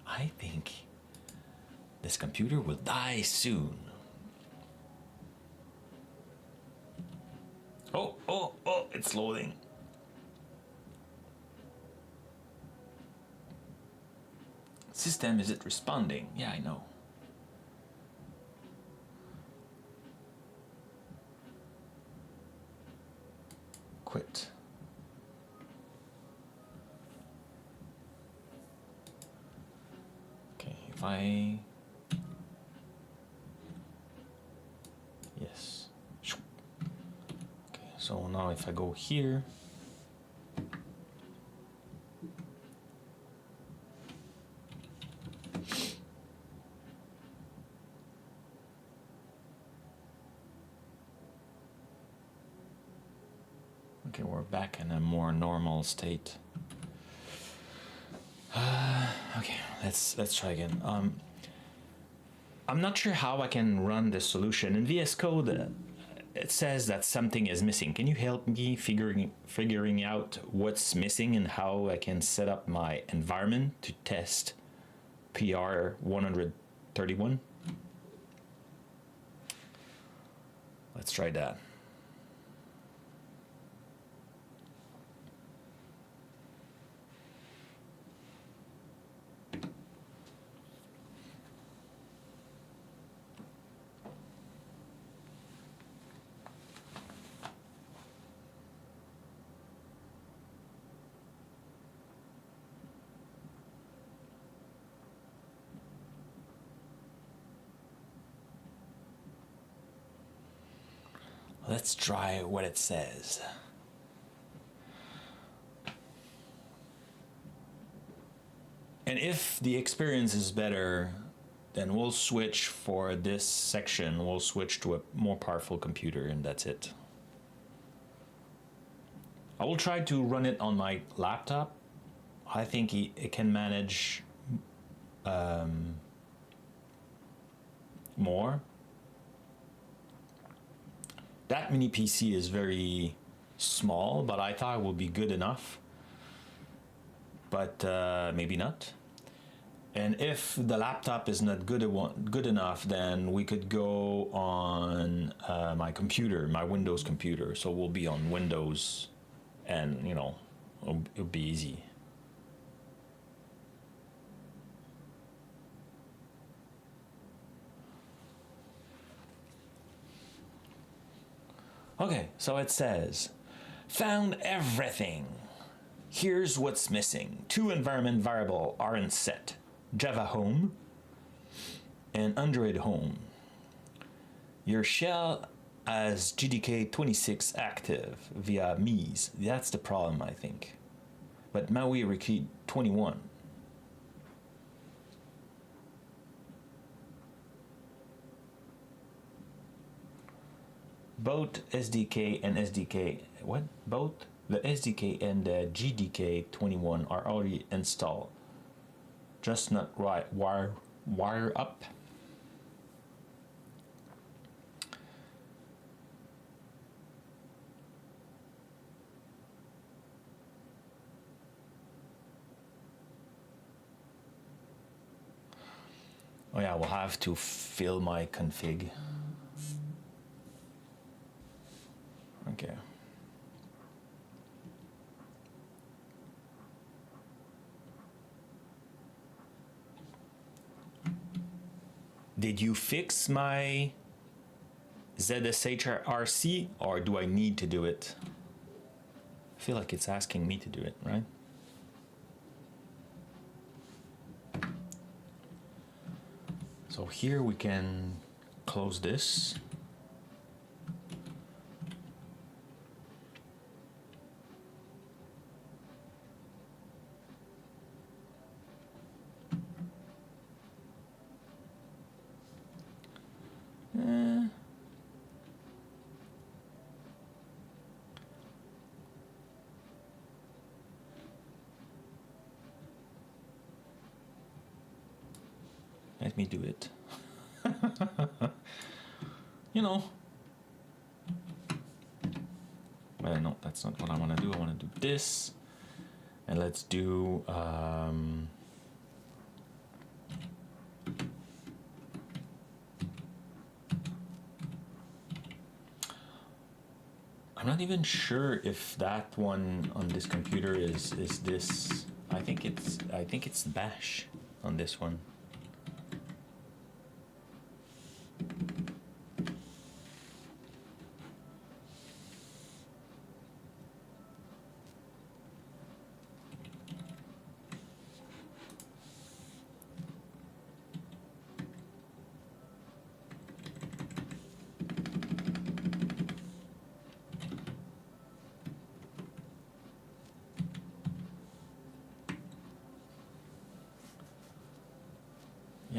I think this computer will die soon. Oh, it's loading. System, is it responding? Yeah, I know. Quit. Okay, if I Yes. Okay, so now if I go here, okay, we're back in a more normal state. Okay, let's try again. I'm not sure how I can run this solution. In VS Code, it says that something is missing. Can you help me figuring out what's missing and how I can set up my environment to test PR 131? Let's try that. Let's try what it says. And if the experience is better, then we'll switch for this section. We'll switch to a more powerful computer, and that's it. I will try to run it on my laptop. I think it can manage more. That mini PC is very small, but I thought it would be good enough. But maybe not. And if the laptop is not good enough, then we could go on my computer, my Windows computer. So we'll be on Windows, and you know, it'll be easy. Okay, so it says, found everything. Here's what's missing. 2 environment variables aren't set. Java Home and Android Home. Your shell has GDK 26 active via MIS. That's the problem, I think. But MAUI requires 21. Both SDK and SDK, what? Both the SDK and the GDK 21 are already installed. Just not right wire up. Oh yeah, we'll have to fill my config. Okay. Did you fix my ZSHRC, or do I need to do it? I feel like it's asking me to do it, right? So here we can close this. Let me do it. You know. Well, no, that's not what I want to do. I want to do this. And let's do... I'm not even sure if that one on this computer is this. I think it's Bash on this one.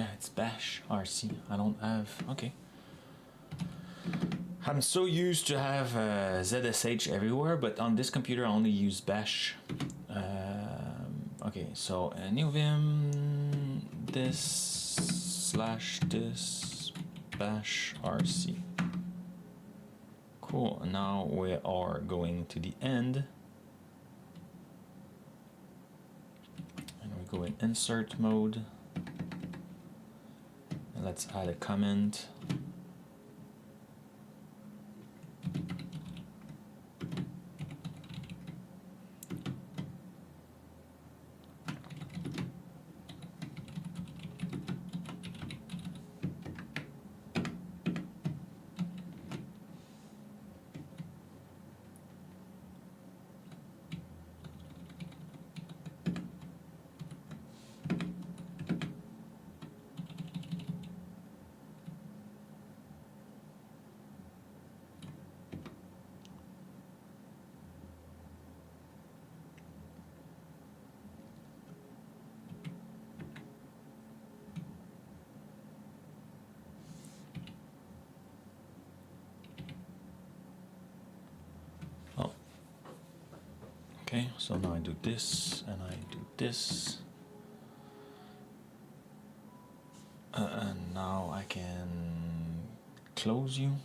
Yeah, it's bash rc. I don't have, okay. I'm so used to have ZSH everywhere, but on this computer I only use bash. Okay, so new vim this/this bash rc. Cool, now we are going to the end. And we go in insert mode. And let's add a comment. Okay, so now I do this and I do this. And now I can close you.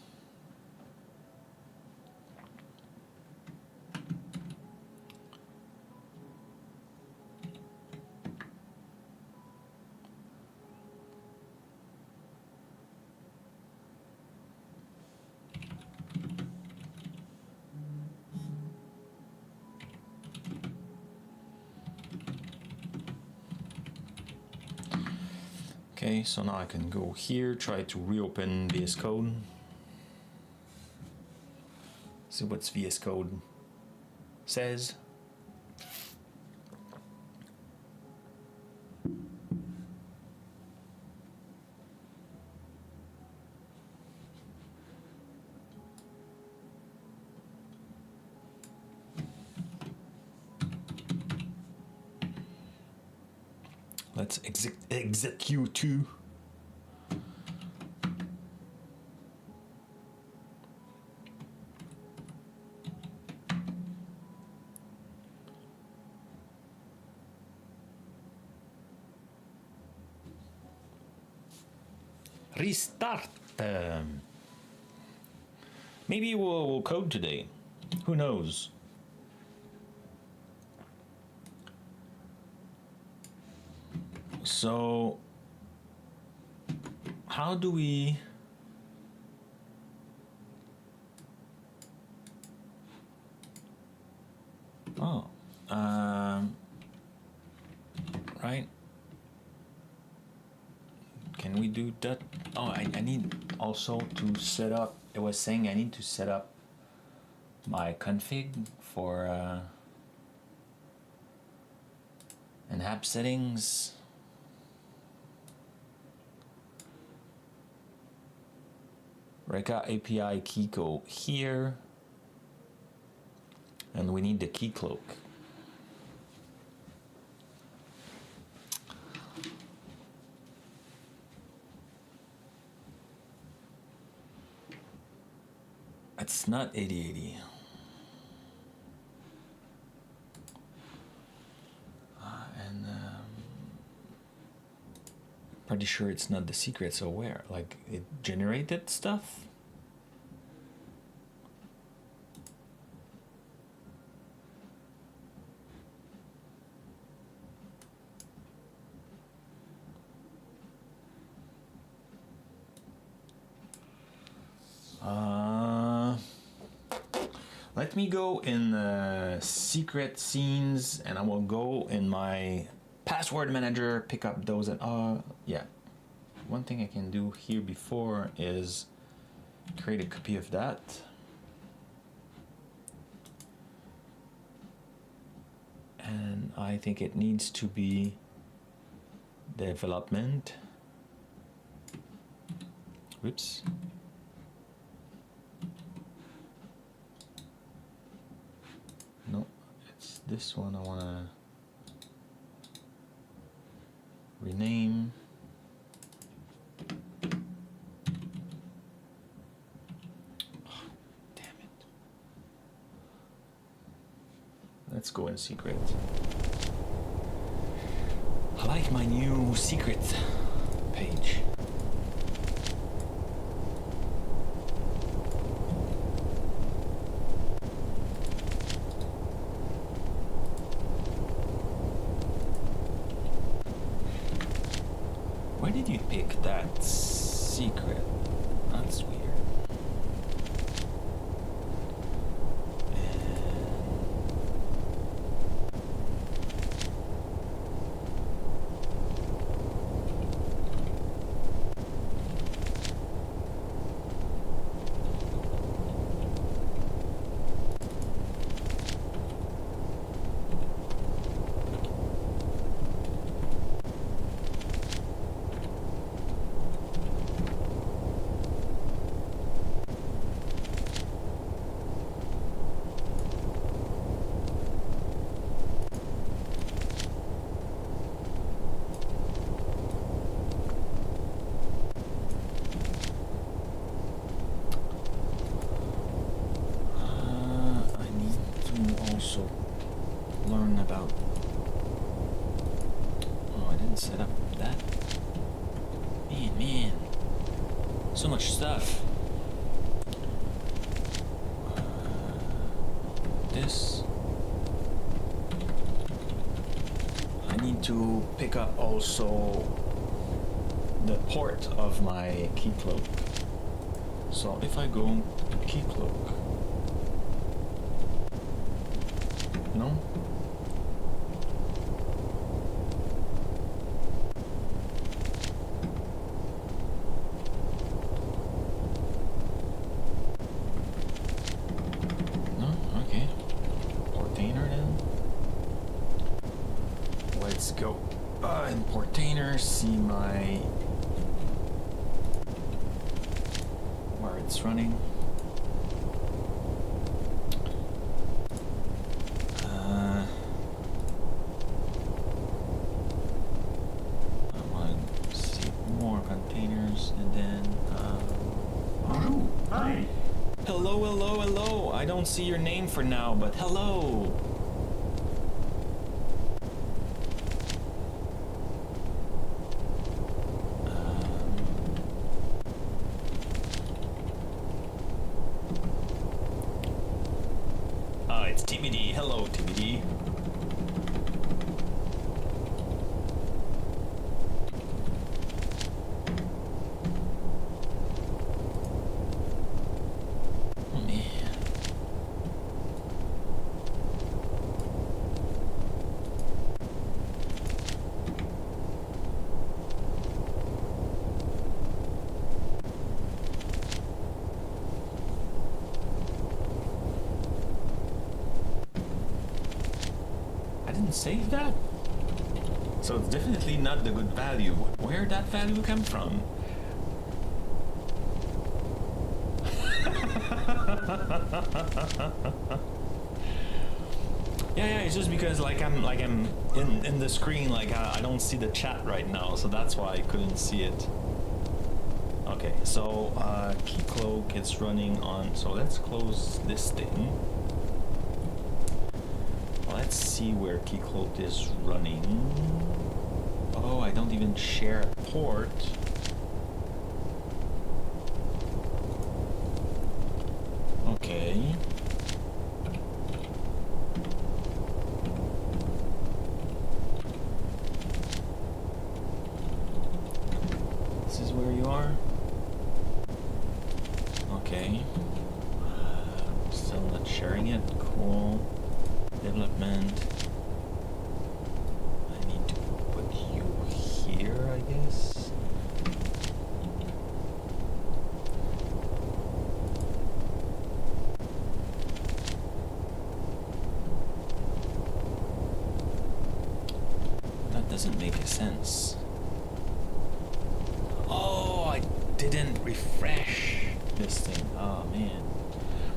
Okay, so now I can go here, try to reopen VS Code. See what VS Code says. Let's execute two. Restart. Maybe we'll code today. Who knows? So, how do we... Oh, right. Can we do that? Oh, I need also to set up, it was saying I need to set up my config for an app settings. Reka API key code here, and we need the key cloak. It's not 8080. And pretty sure it's not the secret, so where? Like, it generated stuff? Let me go in secret scenes, and I will go in my password manager, pick up those, and yeah. One thing I can do here before is create a copy of that. And I think it needs to be development. Whoops. No, it's this one I want to rename. let's go in secret. I like my new secret page. Why did you pick that secret? That's weird. Learn about. Oh, I didn't set up that. Man, so much stuff. This. I need to pick up also the port of my key cloak. So if I go key cloak. No? No? Okay. Portainer then. Let's go. In Portainer, see my... where it's running. Hello. I don't see your name for now, but hello. It's TBD. Hello, TBD. Save that? So it's definitely not the good value. Where that value come from? yeah, it's just because I'm in the screen, I don't see the chat right now, so that's why I couldn't see it. Okay, so key cloak is running on, so let's close this thing. Let's see where key cloak is running. Oh, I don't even share a port. Okay. This is where you are? Okay. Still not sharing it. Cool. Development. I need to put you here, I guess. That doesn't make sense. Oh, I didn't refresh this thing. Oh man.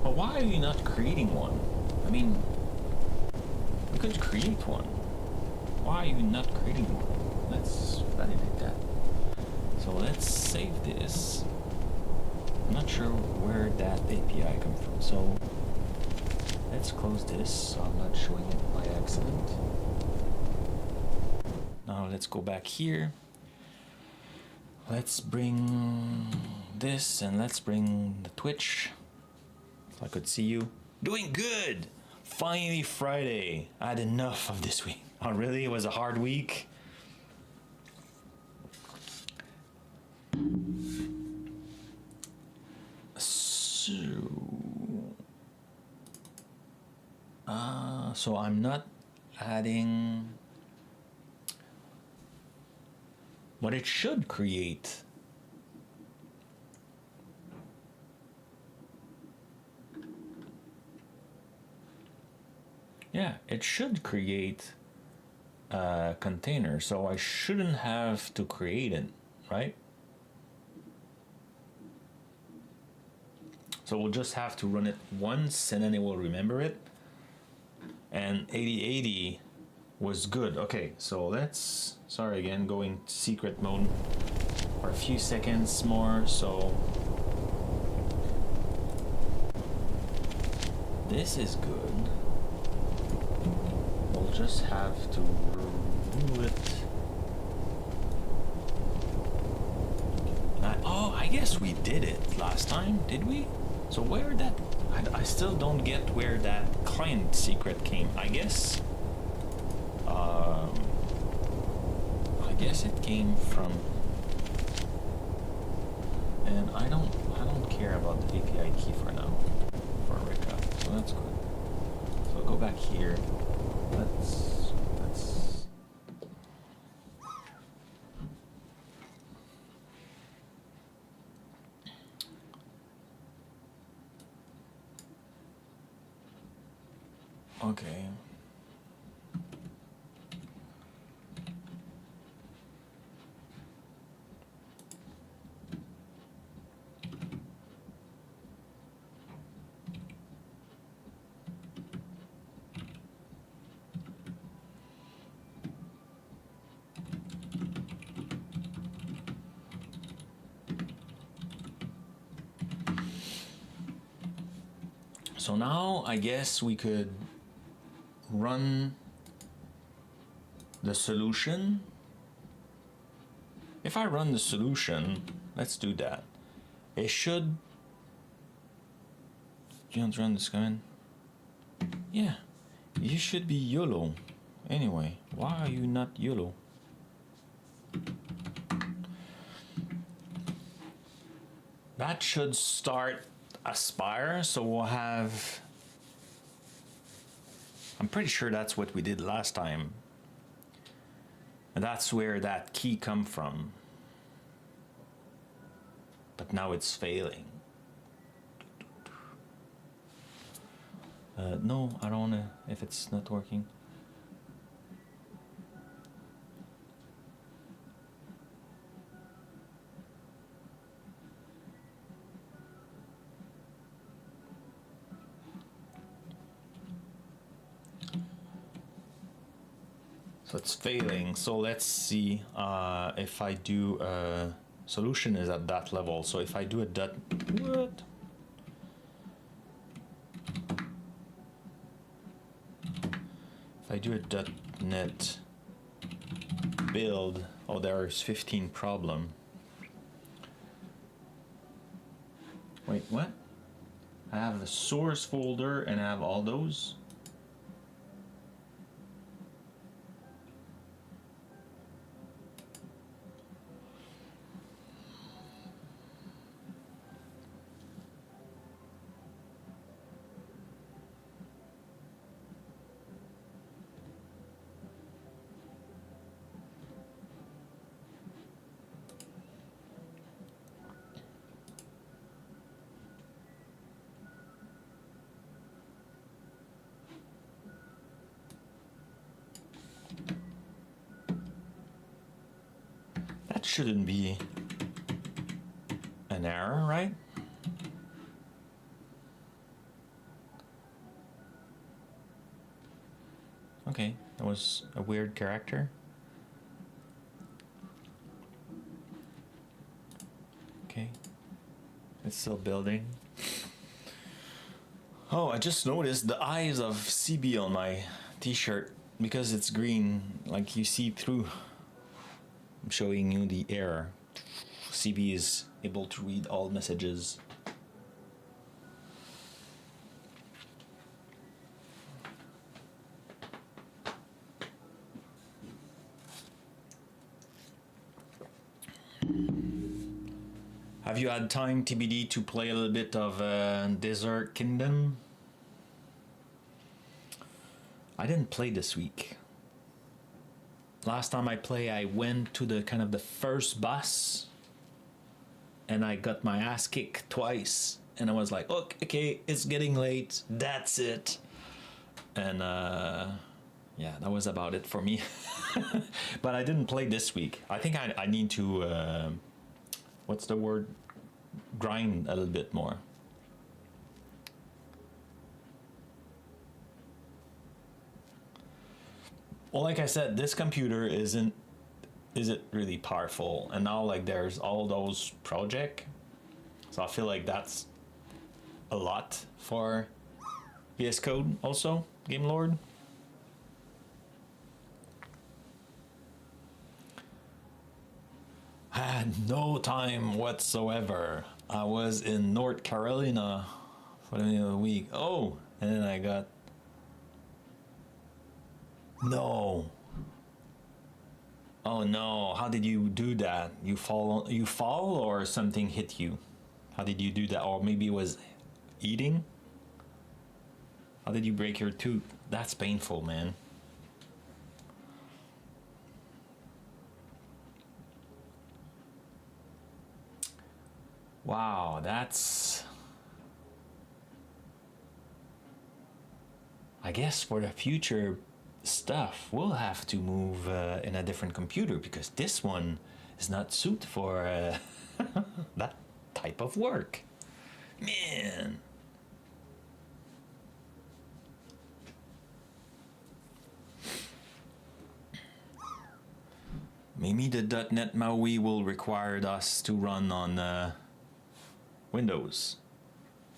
But why are you not creating one? I mean, we could create one. Why are you not creating one? Let's validate that. So let's save this. I'm not sure where that API comes from. So Let's close this so I'm not showing it by accident. Now let's go back here. Let's bring this and let's bring the Twitch so I could see you. Doing good! Finally Friday. I had enough of this week. Oh really? It was a hard week. So I'm not adding what it should create. Yeah, it should create a container, so I shouldn't have to create it, right? So we'll just have to run it once and then it will remember it. And 8080 was good. Okay, so let's, sorry again, going secret mode for a few seconds more. So this is good. We'll just have to remove it. Oh, I guess we did it last time, did we? So where that, I still don't get where that client secret came. I guess it came from, and I don't care about the API key for now for Rika, so that's good. So go back here. Let's okay. So now I guess we could run the solution. If I run the solution, let's do that. It should. You want to run this command? Yeah, you should be YOLO. Anyway, why are you not YOLO? That should start Aspire, so we'll have, I'm pretty sure that's what we did last time. And that's where that key come from. But now it's failing. No, I don't wanna, if it's not working. So it's failing. So let's see if I do solution is at that level. So if I do a dot, what? If I do a .NET build, oh, there's 15 problem. Wait, what? I have the source folder and I have all those. That shouldn't be an error, right? Okay, that was a weird character. Okay, it's still building. Oh, I just noticed the eyes of CB on my t-shirt because it's green, like you see through. I'm showing you the error. CB is able to read all messages. Have you had time, TBD, to play a little bit of Desert Kingdom? I didn't play this week. Last time I played, I went to the kind of the first boss, and I got my ass kicked twice. And I was like, okay, it's getting late. That's it. And yeah, that was about it for me. But I didn't play this week. I think I need to, what's the word? Grind a little bit more. Well, like I said, this computer isn't really powerful, and now like there's all those projects, so I feel like that's a lot for VS Code. Also, Game Lord. I had no time whatsoever. I was in North Carolina for the end of the week. Oh, and then I got no. Oh no! How did you do that? You fall, or something hit you? How did you do that? Or maybe it was eating? How did you break your tooth? That's painful, man. Wow, that's... I guess for the future stuff, we'll have to move in a different computer, because this one is not suited for that type of work. Man. Maybe the .NET MAUI will require us to run on Windows.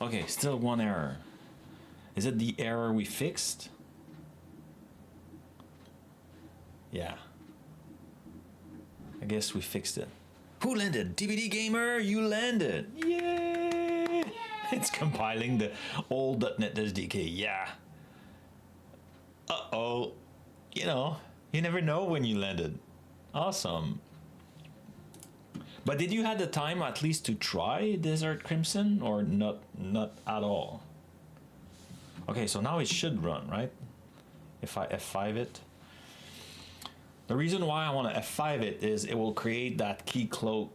Okay, still one error. Is it the error we fixed? Yeah. I guess we fixed it. Who landed? DVD Gamer, you landed! Yay! It's compiling the old .NET SDK, yeah. Uh-oh. You know, you never know when you landed. Awesome. But did you have the time at least to try Desert Crimson, or not at all? Okay, so now it should run, right? If I F5 it. The reason why I want to F5 it is it will create that key cloak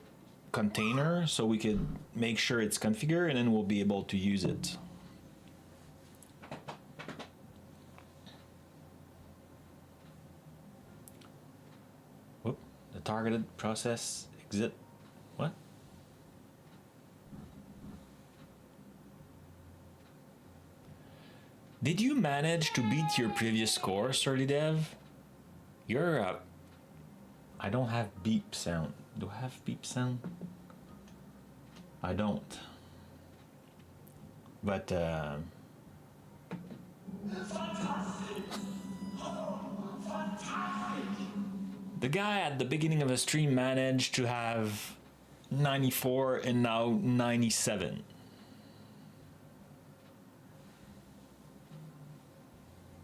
container, so we could make sure it's configured, and then we'll be able to use it. Whoop, the targeted process exit. What? Did you manage to beat your previous score, Surly Dev? You're I don't have beep sound. Do I have beep sound? I don't. But the guy at the beginning of the stream managed to have 94 and now 97.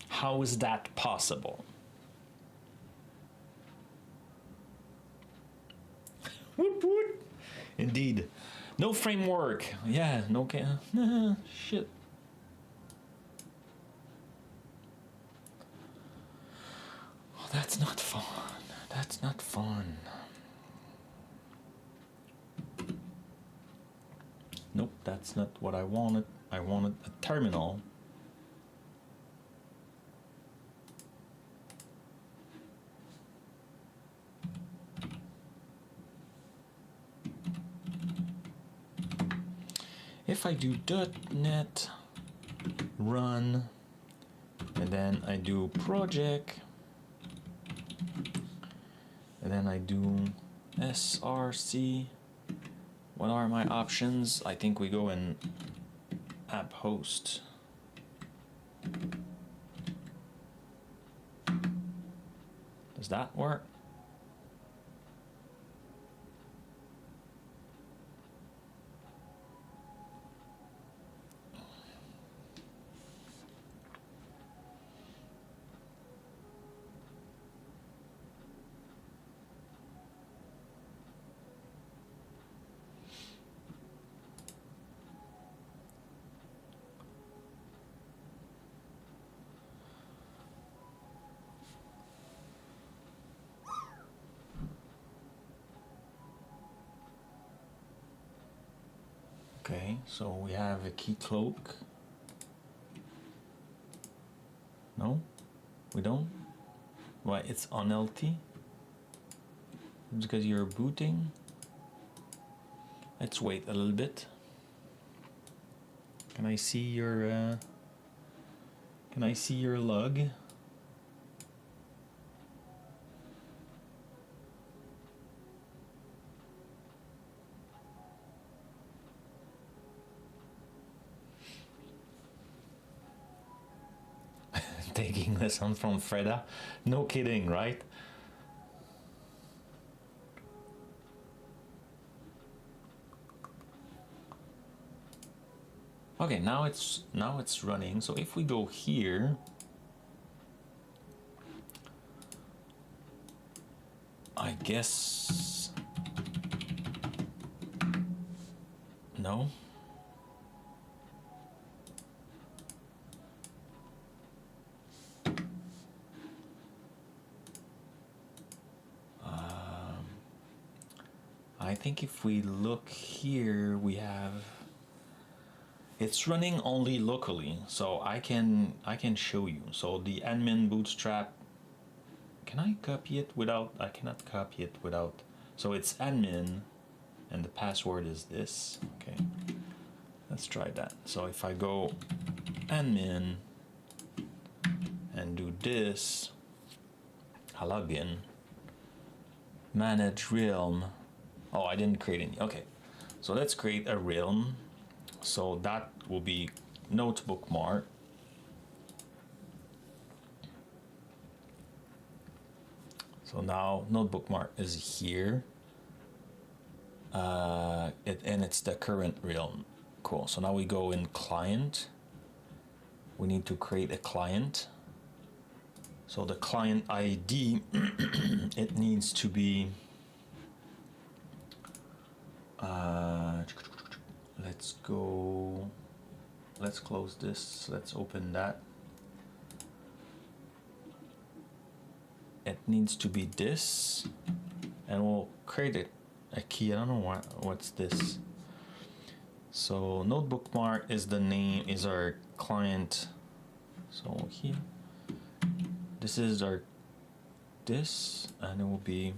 How is that possible? Whoop, whoop. Indeed. No framework. Yeah, no shit. Oh, that's not fun. That's not fun. Nope, that's not what I wanted. I wanted a terminal. If I do .NET run, and then I do project, and then I do src, what are my options? I think we go in app host. Does that work? Okay, so we have a key cloak. No, we don't. Why, it's on LT? It's because you're booting. Let's wait a little bit. Can I see your log? Taking lesson from Freda? No kidding, right? Okay, now it's running. So if we go here, I guess no. I think if we look here, we have it's running only locally, so I can show you. So the admin bootstrap, can I copy it without? I cannot copy it without. So it's admin, and the password is this. Okay, let's try that. So if I go admin and do this, I log in, manage realm. Oh, I didn't create any. Okay, so let's create a realm. So that will be NoteBookmark. So now NoteBookmark is here. And it's the current realm. Cool. So now we go in client. We need to create a client. So the client ID, it needs to be let's go, let's close this, let's open that. It needs to be this, and we'll create a key. I don't know what's this. So NoteBookmark is the name, is our client. So here, this is our this, and it will be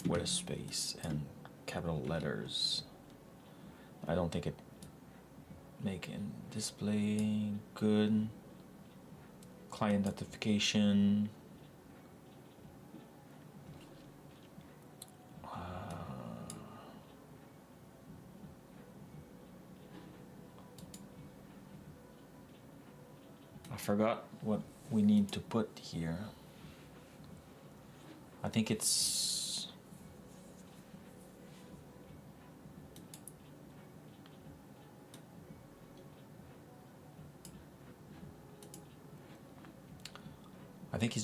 with a space and capital letters. I don't think it making display good. Client notification. I forgot what we need to put here. I think it's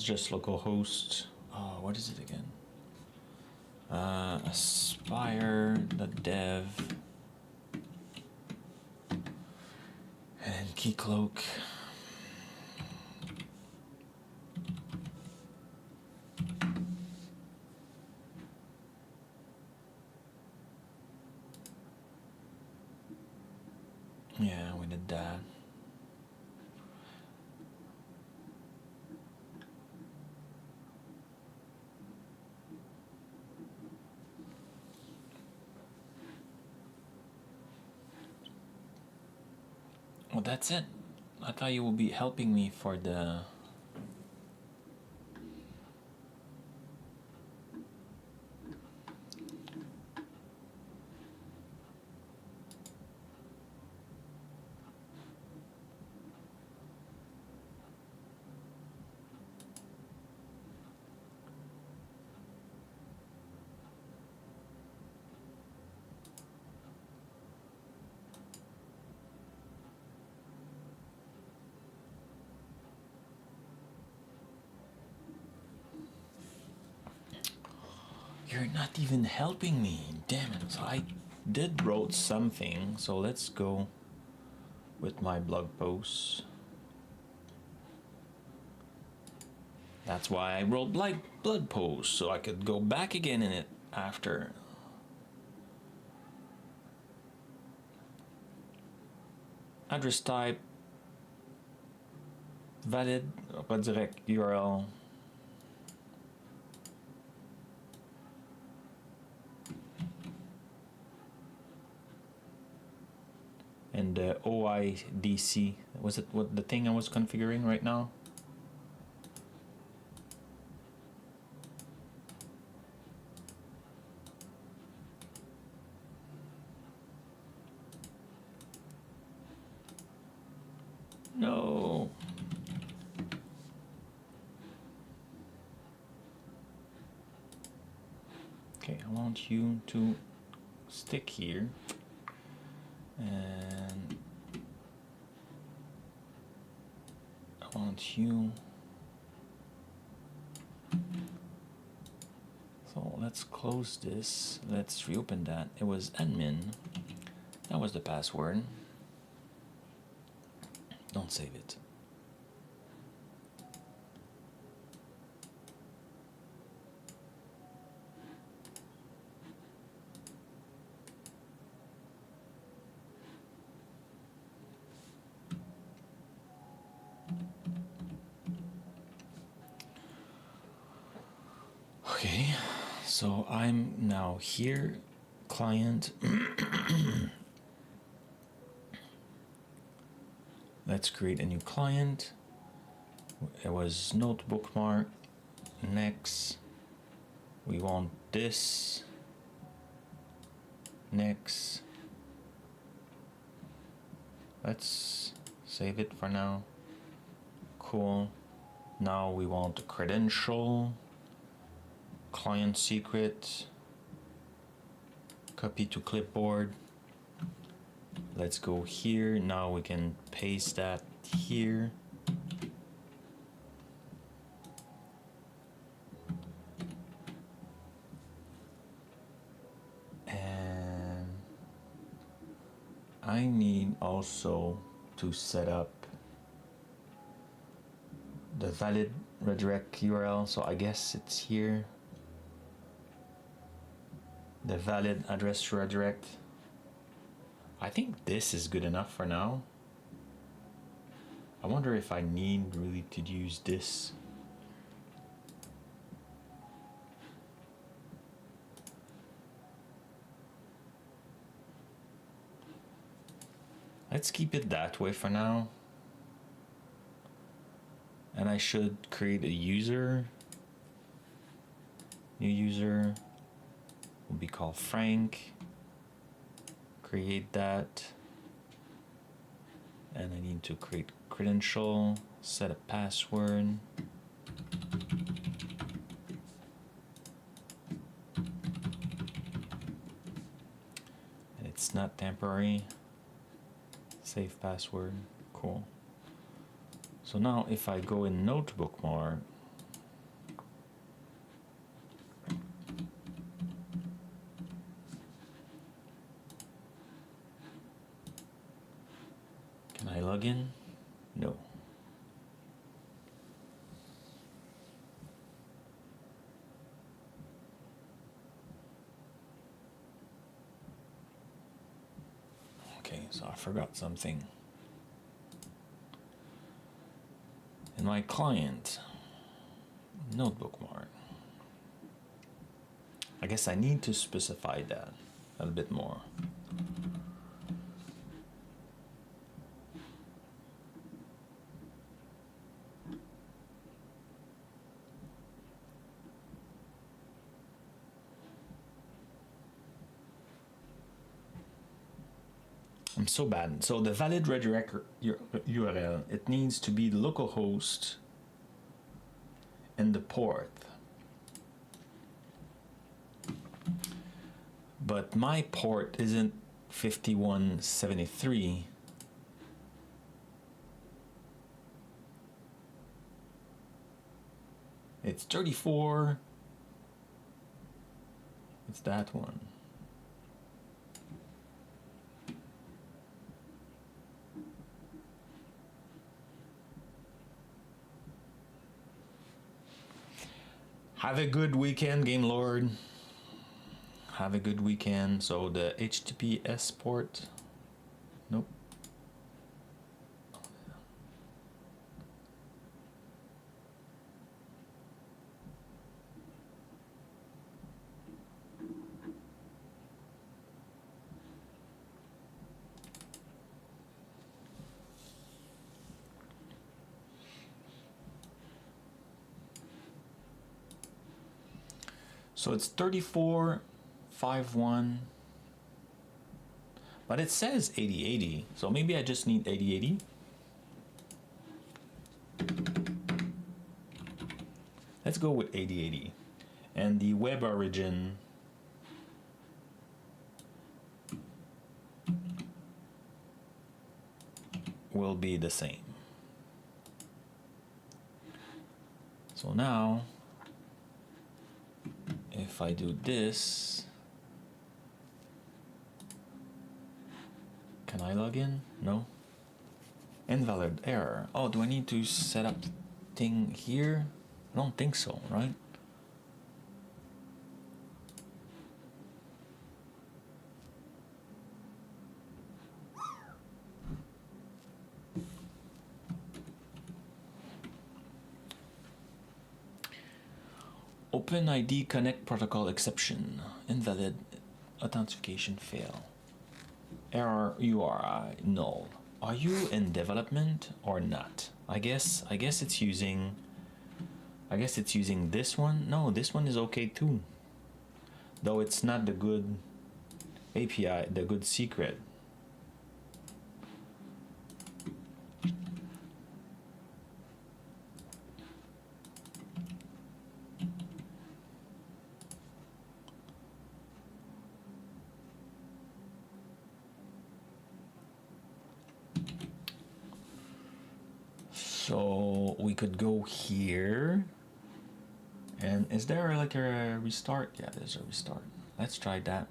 just localhost. What is it again? Aspire.dev and keycloak. Yeah, we did that. Well, that's it. I thought you would be helping me for the... You're not even helping me. Damn it. So I did wrote something. So let's go with my blog post. That's why I wrote blog post, so I could go back again in it after. Address type, valid, redirect URL. And the OIDC, was it what the thing I was configuring right now? No. Okay, I want you to stick here. And I want you. So let's close this. Let's reopen that. It was admin. That was the password. Don't save it. Okay, so I'm now here, client. Let's create a new client. It was NoteBookmark. Next, we want this. Next, let's save it for now. Cool. Now we want a credential, client secret, copy to clipboard. Let's go here. Now we can paste that here. And I need also to set up the valid redirect URL. So I guess it's here. The valid address to redirect. I think this is good enough for now. I wonder if I need really to use this. Let's keep it that way for now. And I should create a user. New user will be called Frank. Create that. And I need to create credential, set a password. And it's not temporary. Save password. Cool. So now if I go in NoteBookmark, can I log in? No. Okay, so I forgot something. In my client, NoteBookmark. I guess I need to specify that a little bit more. I'm so bad. So the valid redirect URL, it needs to be the localhost and the port. But my port isn't 5173. It's 34. It's that one. Have a good weekend, Game Lord. Have a good weekend. So the HTTPS port. Nope. So it's 3451, but it says 8080, so maybe I just need 8080. Let's go with 8080. And the web origin will be the same. So now, if I do this, can I log in? No. Invalid error. Oh, do I need to set up the thing here? I don't think so, right? OpenID Connect Protocol exception. Invalid authentication fail. Error URI null. Are you in development or not? I guess it's using this one. No, this one is okay too. Though it's not the good API, the good secret. So we could go here. And is there like a restart? Yeah, there's a restart. Let's try that.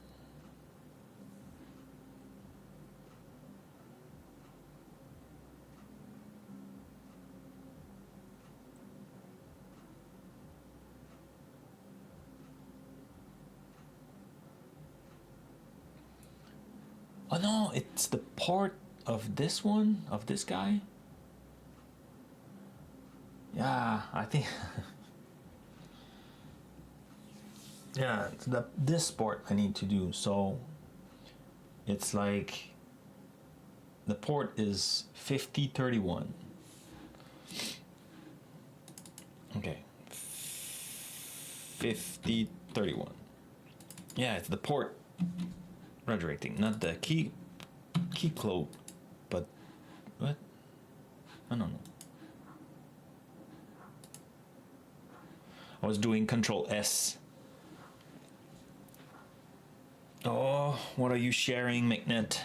Oh no, it's the part of this one, of this guy. Yeah, I think yeah, it's this port I need to do. So it's like the port is 5031. Okay, 5031. Yeah, it's the port redirecting, not the key code, but what? I don't know. I was doing Control S. Oh, what are you sharing, McNet?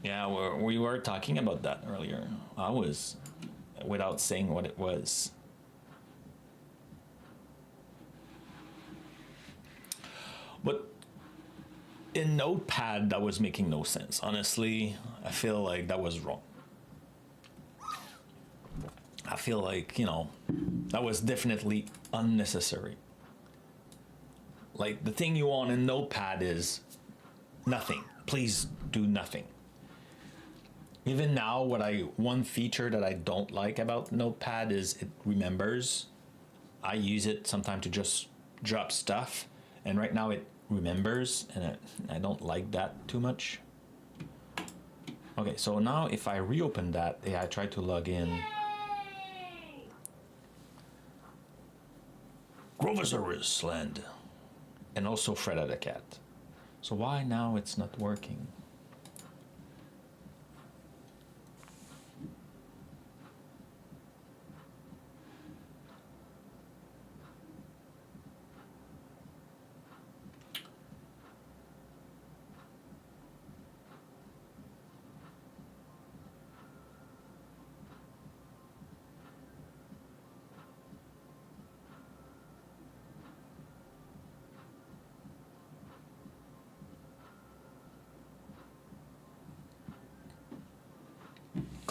Yeah, we were talking about that earlier. I was, without saying what it was. But in Notepad, that was making no sense. Honestly, I feel like that was wrong. I feel like, that was definitely unnecessary. Like, the thing you want in Notepad is nothing. Please do nothing. Even now, one feature that I don't like about Notepad is it remembers. I use it sometimes to just drop stuff, and right now it remembers, and I don't like that too much. Okay, so now if I reopen that, I try to log in. Grovosaurus land, and also Freda the cat. So why now it's not working?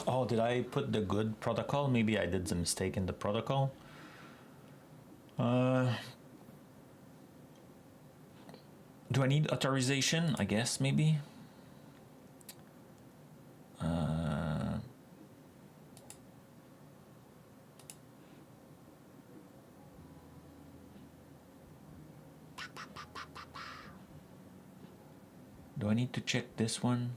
Oh, did I put the good protocol? Maybe I did the mistake in the protocol. Do I need authorization? I guess maybe. Do I need to check this one?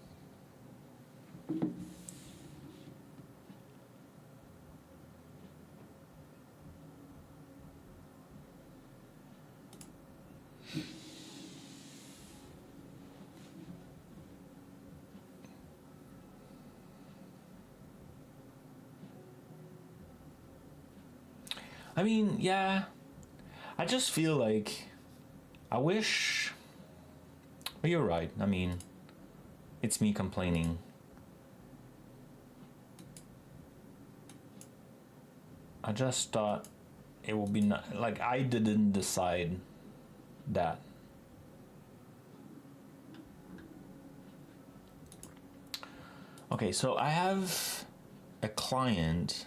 I mean, yeah. I just feel like I wish. But you're right. I mean, it's me complaining. I just thought it would be not like I didn't decide that. Okay, so I have a client.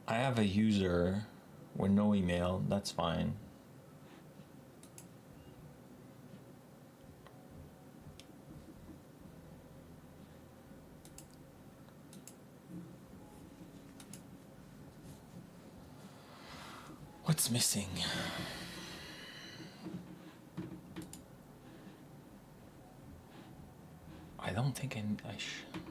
I have a user with no email, that's fine. What's missing? I don't think I should.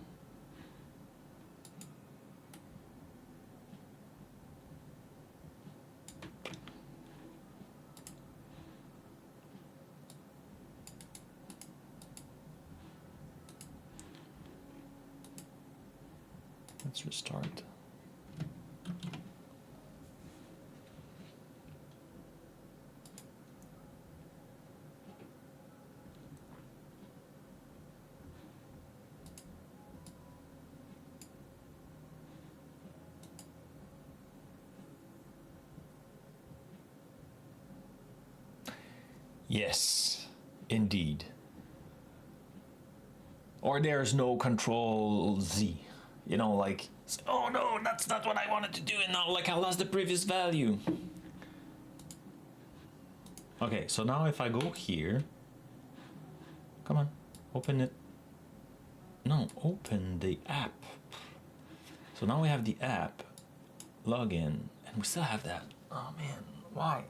Let's restart. Yes, indeed. Or there's no control Z. You know, like, oh no, that's not what I wanted to do, and now like I lost the previous value. Okay, so now if I go here, come on, open it. No, open the app. So now we have the app, login, and we still have that. Oh man, why?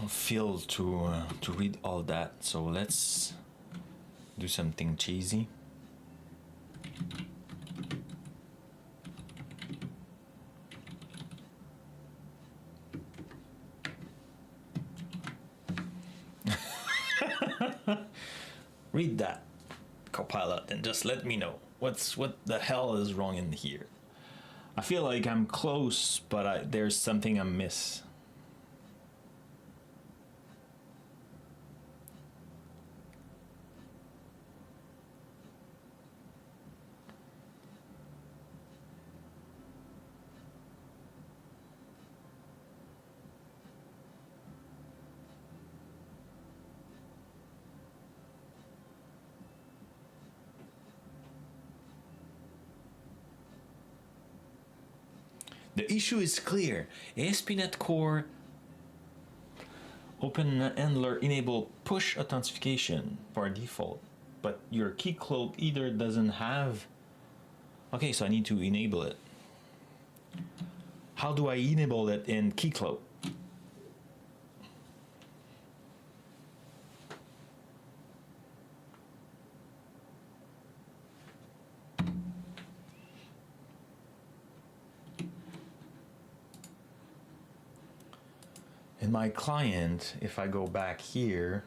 Feel to read all that, so let's do something cheesy. Read that, Copilot, and just let me know what the hell is wrong in here. I feel like I'm close, but there's something I miss. The issue is clear. ASP.NET Core Open Handler enable push authentication by default, but your keycloak either doesn't have. Okay, so I need to enable it. How do I enable it in keycloak? in my client, if I go back here,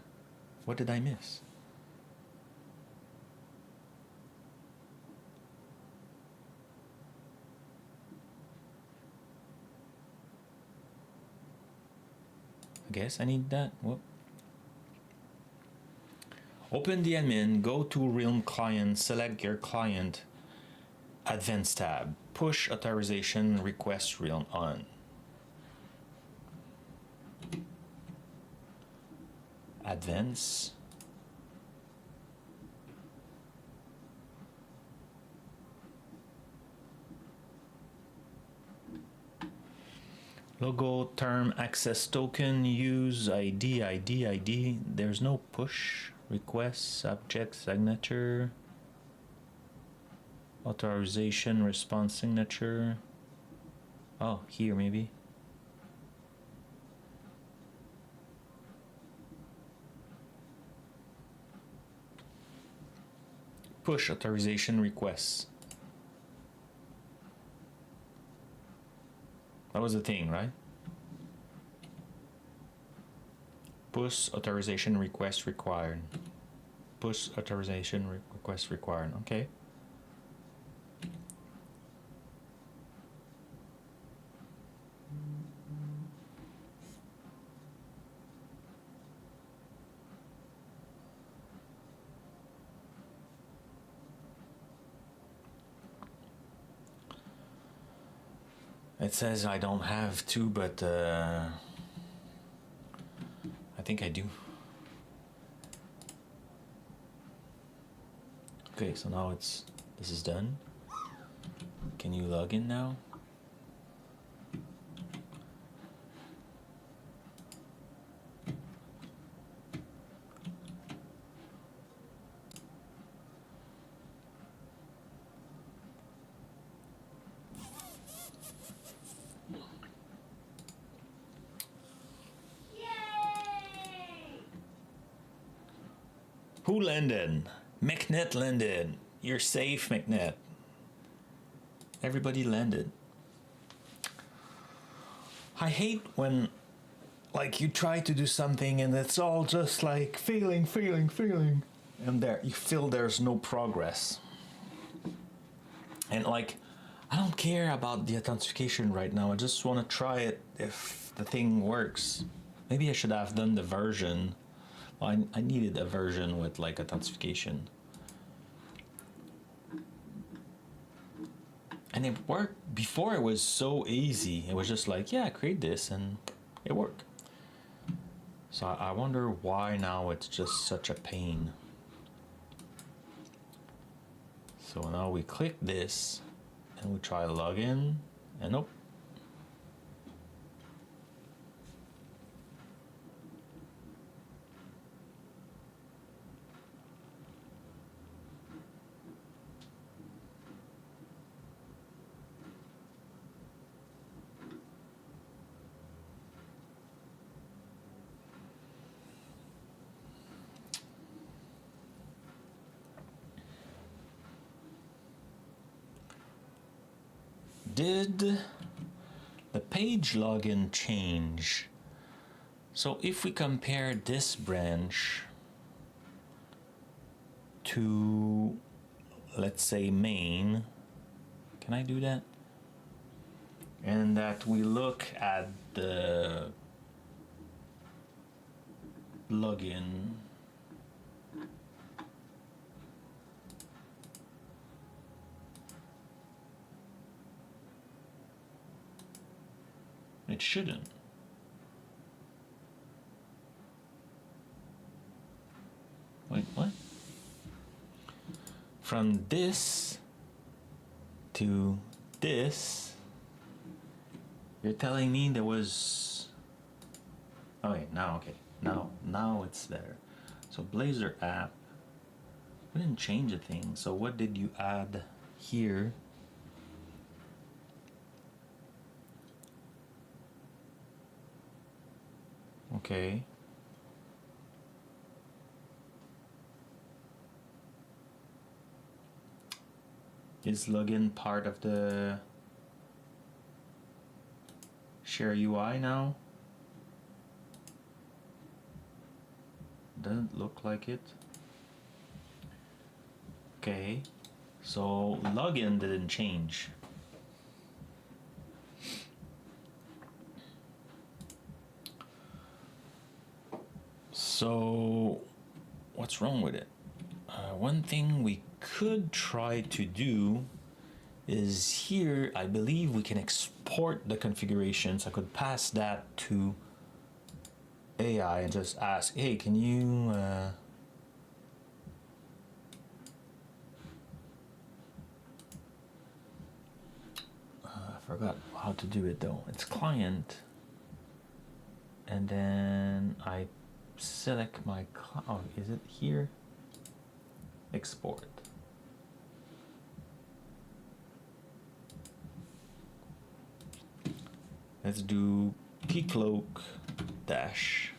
what did I miss? I guess I need that. Whoop. Open the admin, go to Realm Client, select your client, Advanced tab, push authorization request Realm on. Advance. Logo, term, access token, use, ID. There's no push, request, subject, signature, authorization, response, signature. Oh, here maybe. Push authorization requests. That was the thing, right? Push authorization request required. Push authorization request required. Okay. It says I don't have to, but I think I do. Okay, so now this is done. Can you log in now? Who landed? McNet landed. You're safe, McNet. Everybody landed. I hate when, like, you try to do something and it's all just like failing, and there you feel there's no progress. And like, I don't care about the authentication right now. I just want to try it if the thing works. Maybe I should have done the version. Well, I needed a version with like authentication. And it worked. Before it was so easy. It was just like, yeah, create this and it worked. So I wonder why now it's just such a pain. So now we click this and we try login and nope. Did the page login change? So if we compare this branch to, let's say, main, can I do that? And that we look at the login. It shouldn't. Wait, what? From this to this, you're telling me there was... Oh wait, now, okay. Now it's there. So Blazor app, we didn't change a thing. So what did you add here? Okay. Is login part of the share UI now? doesn't look like it. Okay, so login didn't change. So what's wrong with it? One thing we could try to do is here, I believe we can export the configurations. I could pass that to AI and just ask, hey, can you I forgot how to do it though. It's client, and then I select my oh, is it here? Export. Let's do keycloak dash.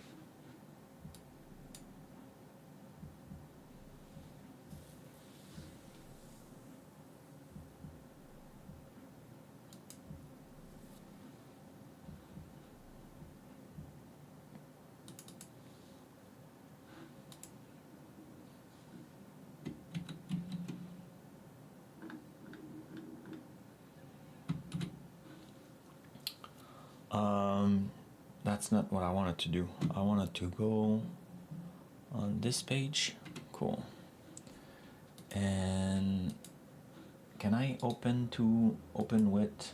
That's not what I wanted to do. I wanted to go on this page. Cool. And can I open with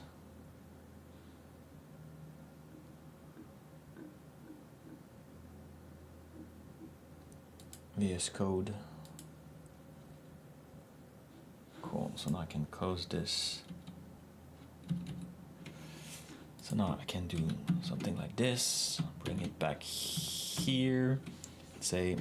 VS Code? Cool. So now I can close this. So now I can do something like this, bring it back here, say,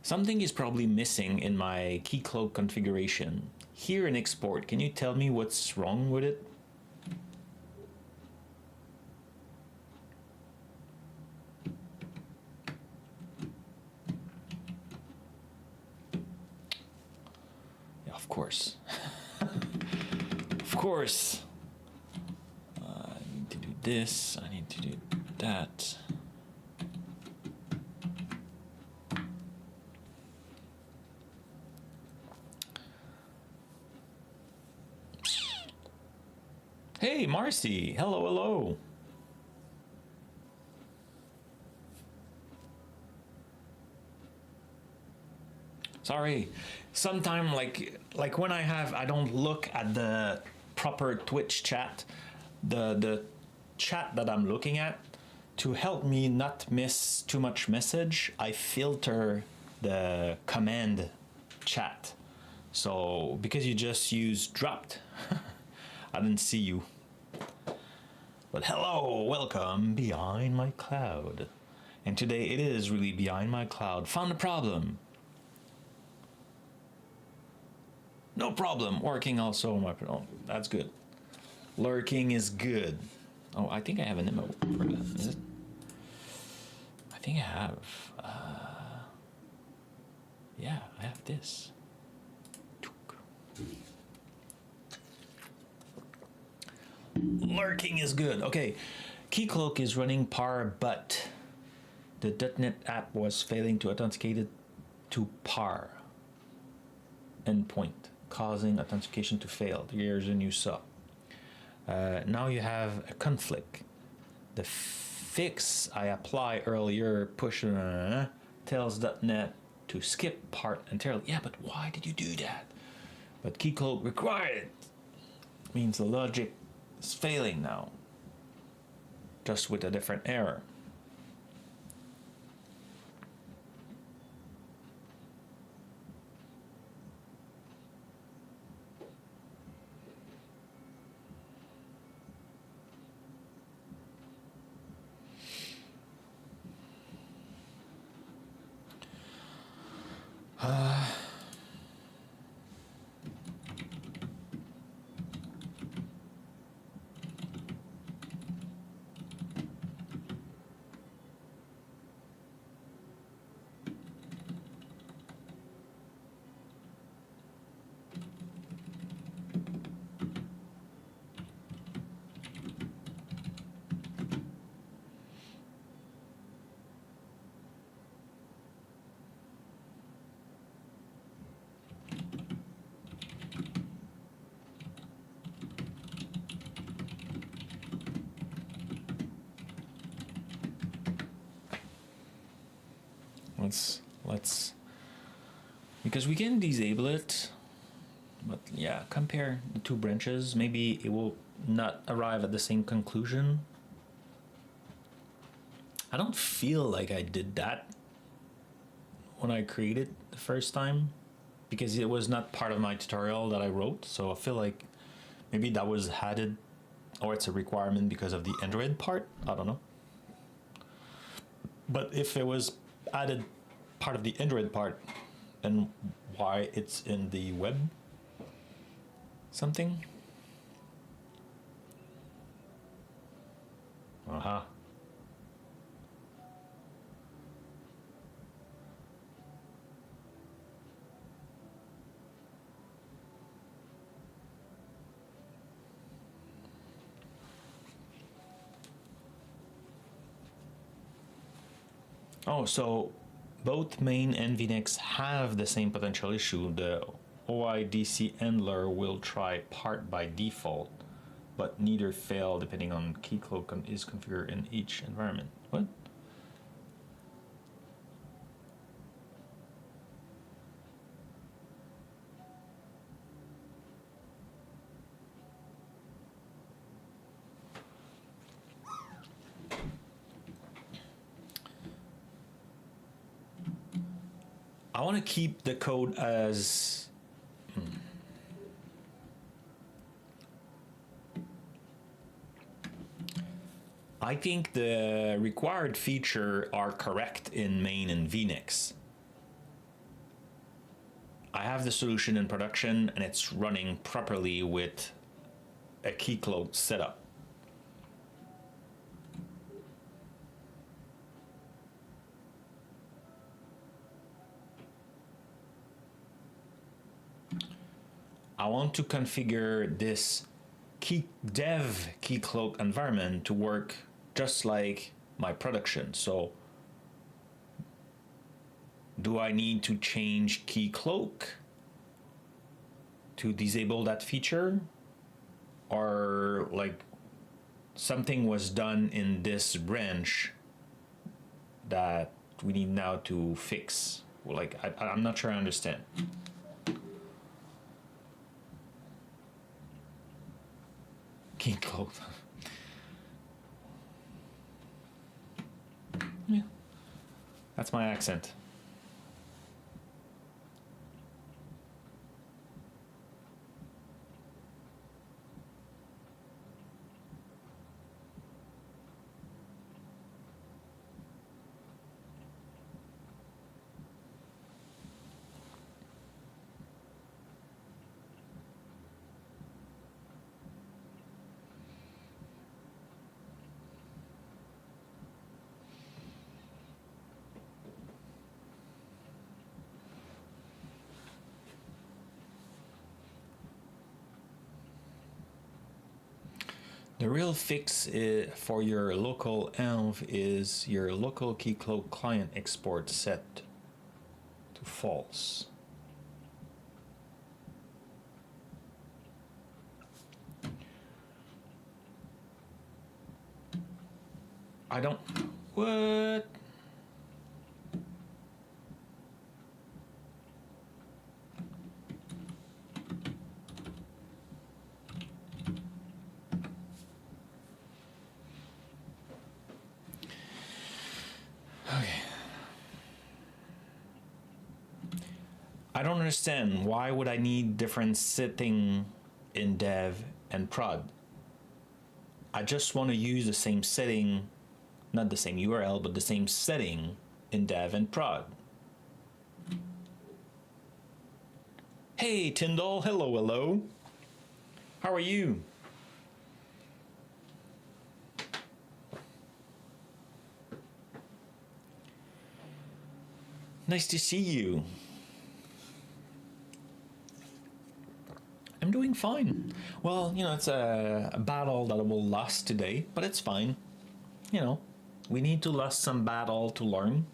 something is probably missing in my keycloak configuration. Here in export, can you tell me what's wrong with it? Of course. Of course. I need to do this. I need to do that. Hey, Marcy. Hello, hello. Sorry. Sometime like when I don't look at the proper Twitch chat, the chat that I'm looking at, to help me not miss too much message, I filter the command chat. So because you just used dropped, I didn't see you. But hello, welcome behind my cloud. And today it is really behind my cloud. Found a problem. No problem. Working also on my. Oh, that's good. Lurking is good. Oh, I think I have an emote for that. Is it? I think I have. Yeah, I have this. Lurking is good. Okay, Keycloak is running PAR, but the .NET app was failing to authenticate it to PAR endpoint, causing authentication to fail. Here's a new saw. Now you have a conflict. The fix I applied earlier, push tells .NET to skip part entirely. Yeah, but why did you do that? But Keycloak required means the logic is failing now, just with a different error. let's because we can disable it, but yeah, compare the two branches. Maybe it will not arrive at the same conclusion. I don't feel like I did that when I created the first time, because it was not part of my tutorial that I wrote. So I feel like maybe that was added, or it's a requirement because of the Android part. I don't know. But if it was added part of the Android part, then why it's in the web something? Uh-huh. Oh, so both main and VNX have the same potential issue. The OIDC handler will try part by default, but neither fail depending on keycloak is configured in each environment. What? I want to keep the code as I think the required feature are correct in main and VNX. I have the solution in production and it's running properly with a keycloak setup. I want to configure this dev keycloak environment to work just like my production. So do I need to change keycloak to disable that feature? Or like something was done in this branch that we need now to fix? Like I'm not sure I understand. Keycloak. Yeah, that's my accent. The real fix for your local env is your local keycloak client export set to false. I don't. What? I don't understand. Why would I need different setting in dev and prod? I just want to use the same setting, not the same URL, but the same setting in dev and prod. Hey, Tyndall. Hello, hello. How are you? Nice to see you. I'm doing fine. Well, you know, it's a battle that I will lose today, but it's fine. You know, we need to lose some battle to learn.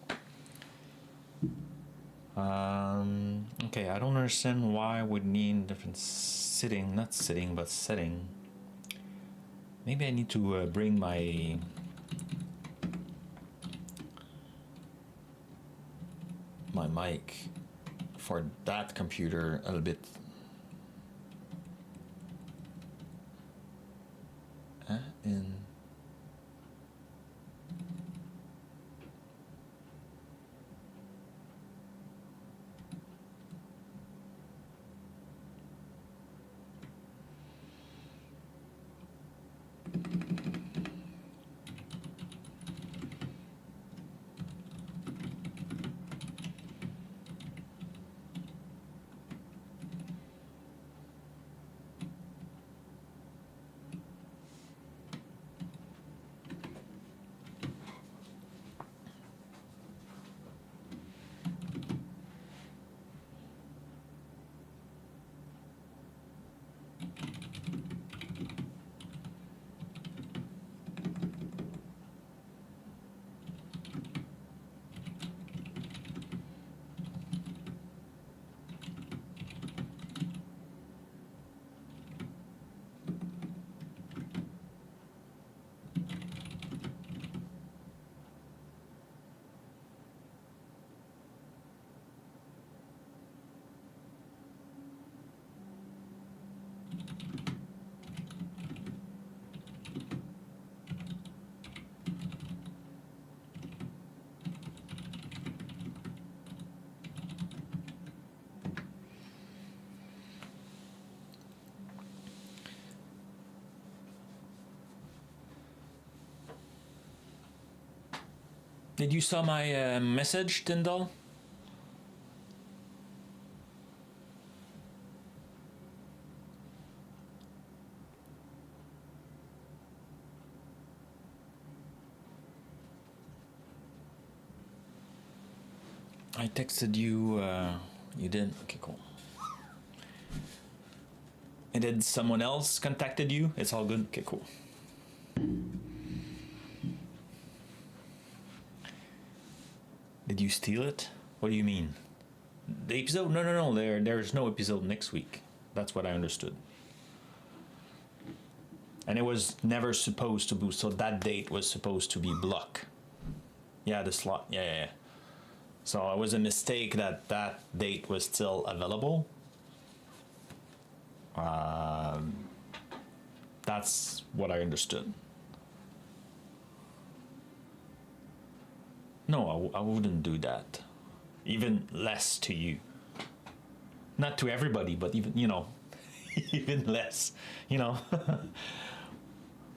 Okay, I don't understand why we need different setting, not sitting, but setting. Maybe I need to bring my my mic for that computer a little bit. In did you saw my message, Tyndall? I texted you. You didn't? Okay, cool. And did someone else contacted you? It's all good? Okay, cool. Did you steal it? What do you mean? The episode? No. There's no episode next week. That's what I understood. And it was never supposed to be, so that date was supposed to be blocked. Yeah, the slot. Yeah. So it was a mistake that that date was still available. That's what I understood. No, I wouldn't do that. Even less to you. Not to everybody, but even, even less,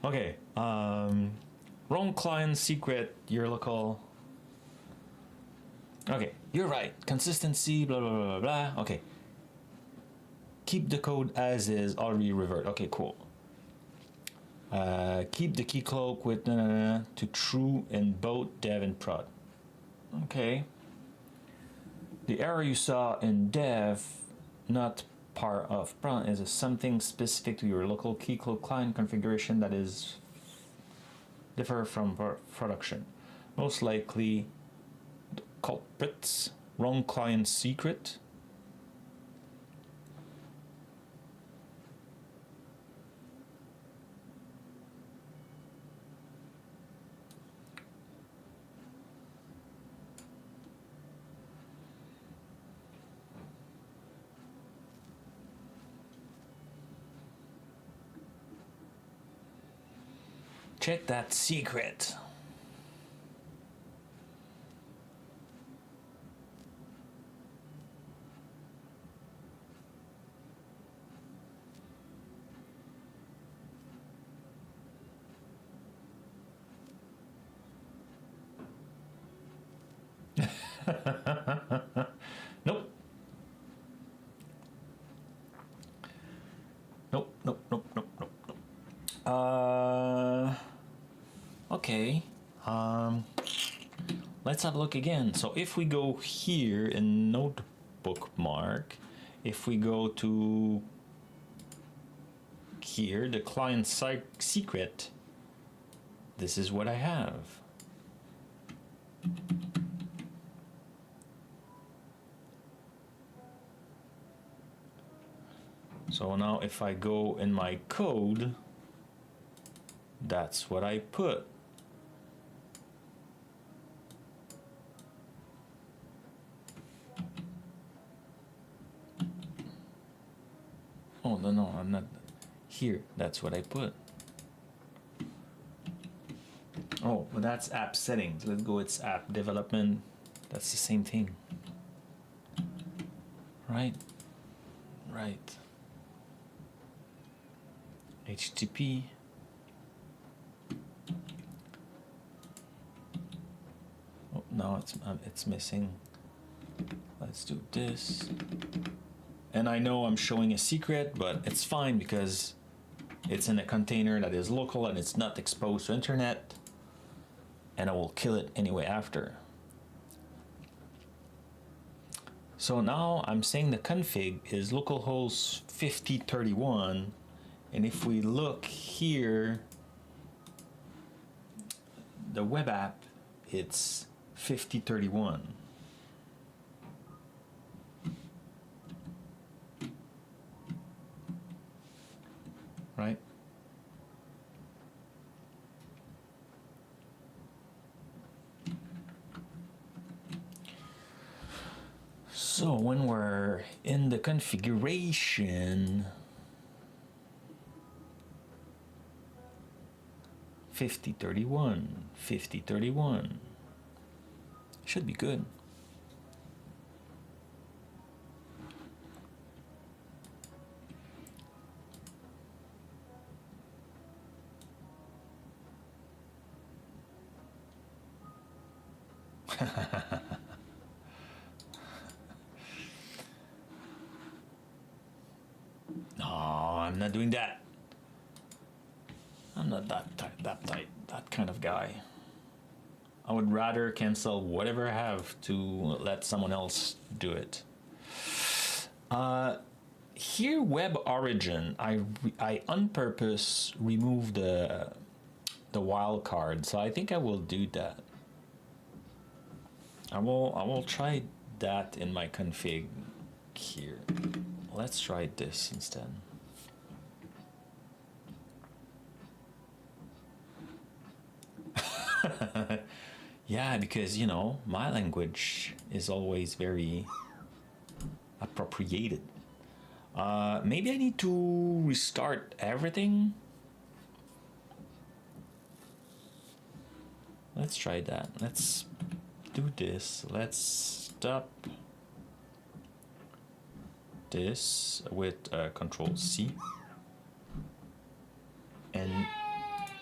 Okay. Wrong client secret, your local. Okay, you're right. Consistency, blah, blah, blah, blah. Okay. Keep the code as is, already revert. Okay, cool. Keep the key cloak with to true in both dev and prod. Okay. The error you saw in dev, not part of prod, is something specific to your local key cloak client configuration that is differ from production. Most likely culprits, wrong client secret. Check that secret. Nope. Okay. Let's have a look again. So if we go here in NoteBookmark, if we go to here, the client secret, this is what I have. So now if I go in my code, that's what I put. no, I'm not. Here, that's what I put. Oh, but that's app settings. Let's go, it's app development. That's the same thing. Right? Right. HTTP. Oh, no, it's missing. Let's do this. And I know I'm showing a secret, but it's fine because it's in a container that is local and it's not exposed to internet. And I will kill it anyway after. So now I'm saying the config is localhost 5031. And if we look here, the web app, it's 5031. Right? So when we're in the configuration, 5031 should be good. No, I'm not doing that. I'm not that kind of guy. I would rather cancel whatever I have to let someone else do it. Here, web origin, I on purpose removed the wildcard, so I think I will do that. I will try that in my config here. Let's try this instead. Yeah, because you know my language is always very appropriated. Maybe I need to restart everything. Let's try that. Let's do this. Let's stop this with Control C. And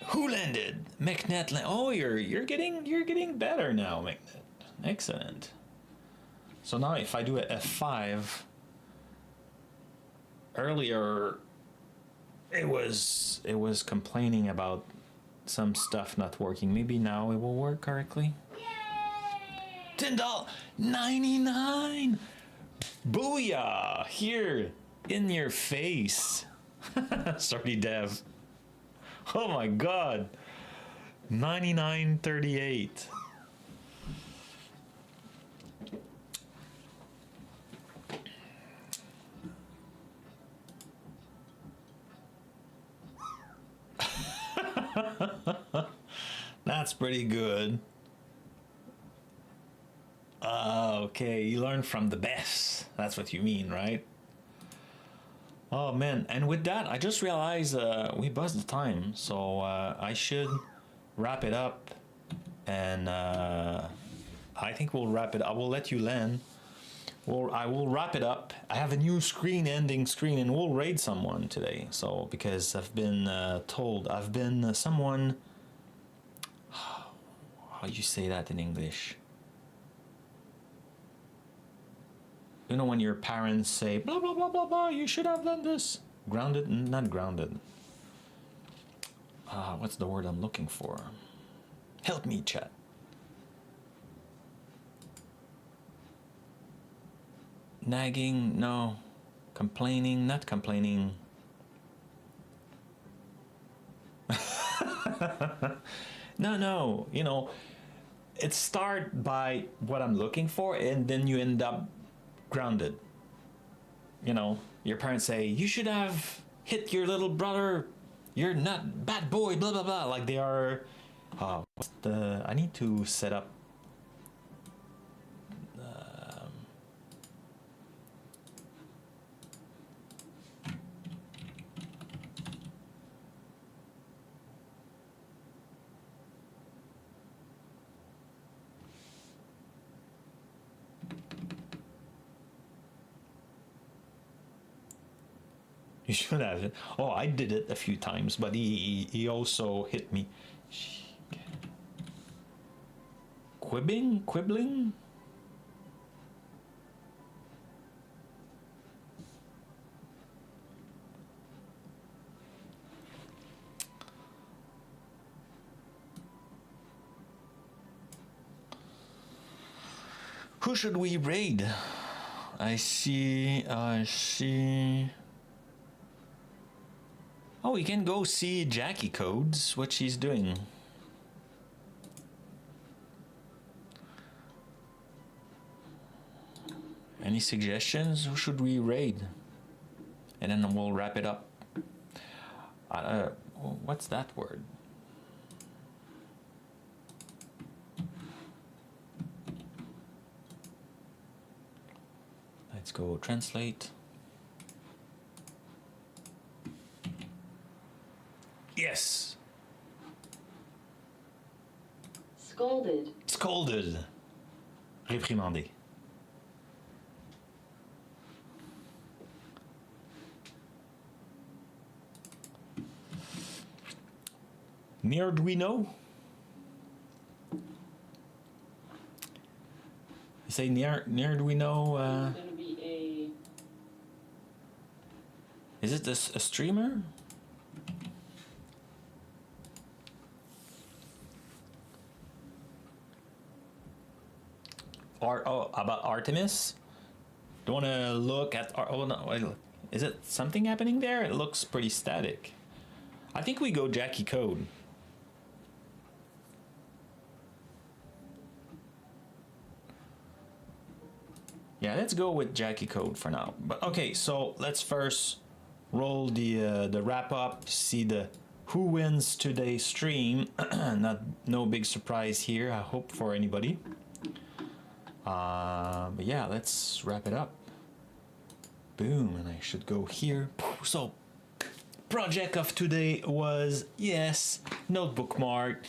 who landed? McNet. Oh, you're getting better now, McNet. Excellent. So now if I do a F5, earlier it was complaining about some stuff not working. Maybe now it will work correctly. $10.99. Booyah! Here in your face. Sorry, Dev. Oh my God. 99.38. That's pretty good. Okay, you learn from the best. That's what you mean, right? Oh man, and with that, I just realized we buzzed the time, so I should wrap it up. And I think we'll wrap it. I will let you land. Well, I will wrap it up. I have a new ending screen, and we'll raid someone today. So because I've been told, I've been someone. How you say that in English? You know when your parents say blah blah blah blah blah, you should have done this. Grounded? Not grounded. What's the word I'm looking for? Help me, chat. Nagging? No. Complaining? Not complaining. No. You know, it start by what I'm looking for, and then you end up grounded. You know, your parents say you should have hit your little brother, you're not bad boy, blah blah blah, like they are. What's the, I need to set up You should have it. Oh, I did it a few times, but he also hit me. Quibbling? Who should we raid? I see. Oh, we can go see Jackie Codes, what she's doing. Any suggestions? Who should we raid? And then we'll wrap it up. What's that word? Let's go translate. Yes. Scolded. Scolded. Réprimandé. Nearduino? You say Nearduino? It's gonna be Is it a streamer? Or about Artemis? Do you want to look at? Oh no, is it something happening there? It looks pretty static. I think we go Jackie Code. Yeah, let's go with Jackie Code for now. But okay, so let's first roll the wrap up. See the who wins today's stream. No big surprise here, I hope, for anybody. But yeah, let's wrap it up. Boom, and I should go here. So, project of today was, yes, NoteBookmark.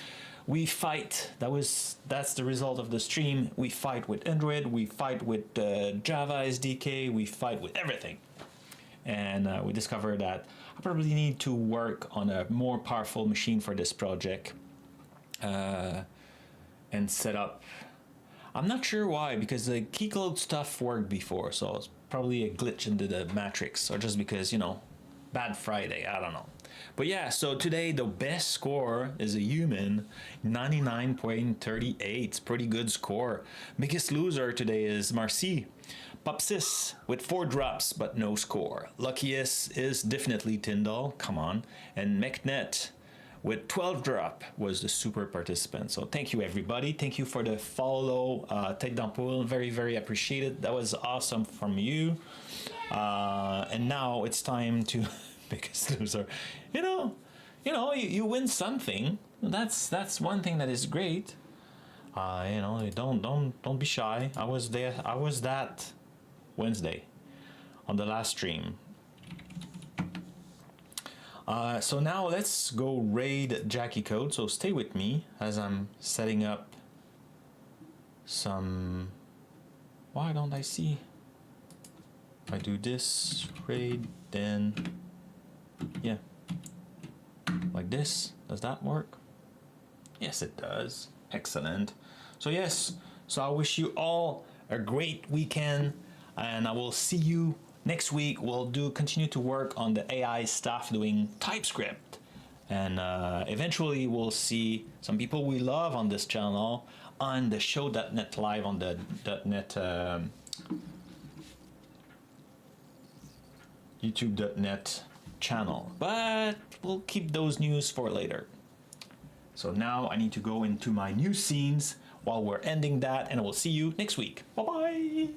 We fight. That's the result of the stream. We fight with Android. We fight with Java SDK. We fight with everything. And we discovered that I probably need to work on a more powerful machine for this project and set up. I'm not sure why, because the keycode stuff worked before, so it's probably a glitch into the matrix, or just because, you know, bad Friday, I don't know. But yeah, so today the best score is a human, 99.38. It's pretty good score. Biggest loser today is Marcy. Popsis with 4 drops but no score. Luckiest is definitely Tyndall, come on. And McNet with 12 drop was the super participant. So thank you everybody. Thank you for the follow, Tête d'Ampoule. Very, very appreciated. That was awesome from you. And now it's time to biggest loser. You win something. That's one thing that is great. Don't be shy. I was there. I was that Wednesday on the last stream. So now let's go raid Jackie Code. So stay with me as I'm setting up some. Why don't I see? If I do this raid, then yeah, like this. Does that work? Yes, it does. Excellent. So yes, so I wish you all a great weekend, and I will see you next week. We'll continue to work on the AI stuff, doing TypeScript, and eventually we'll see some people we love on this channel on the show.net live on the .net youtube.net channel, but we'll keep those news for later. So now I need to go into my new scenes while we're ending that, and I will see you next week. Bye bye.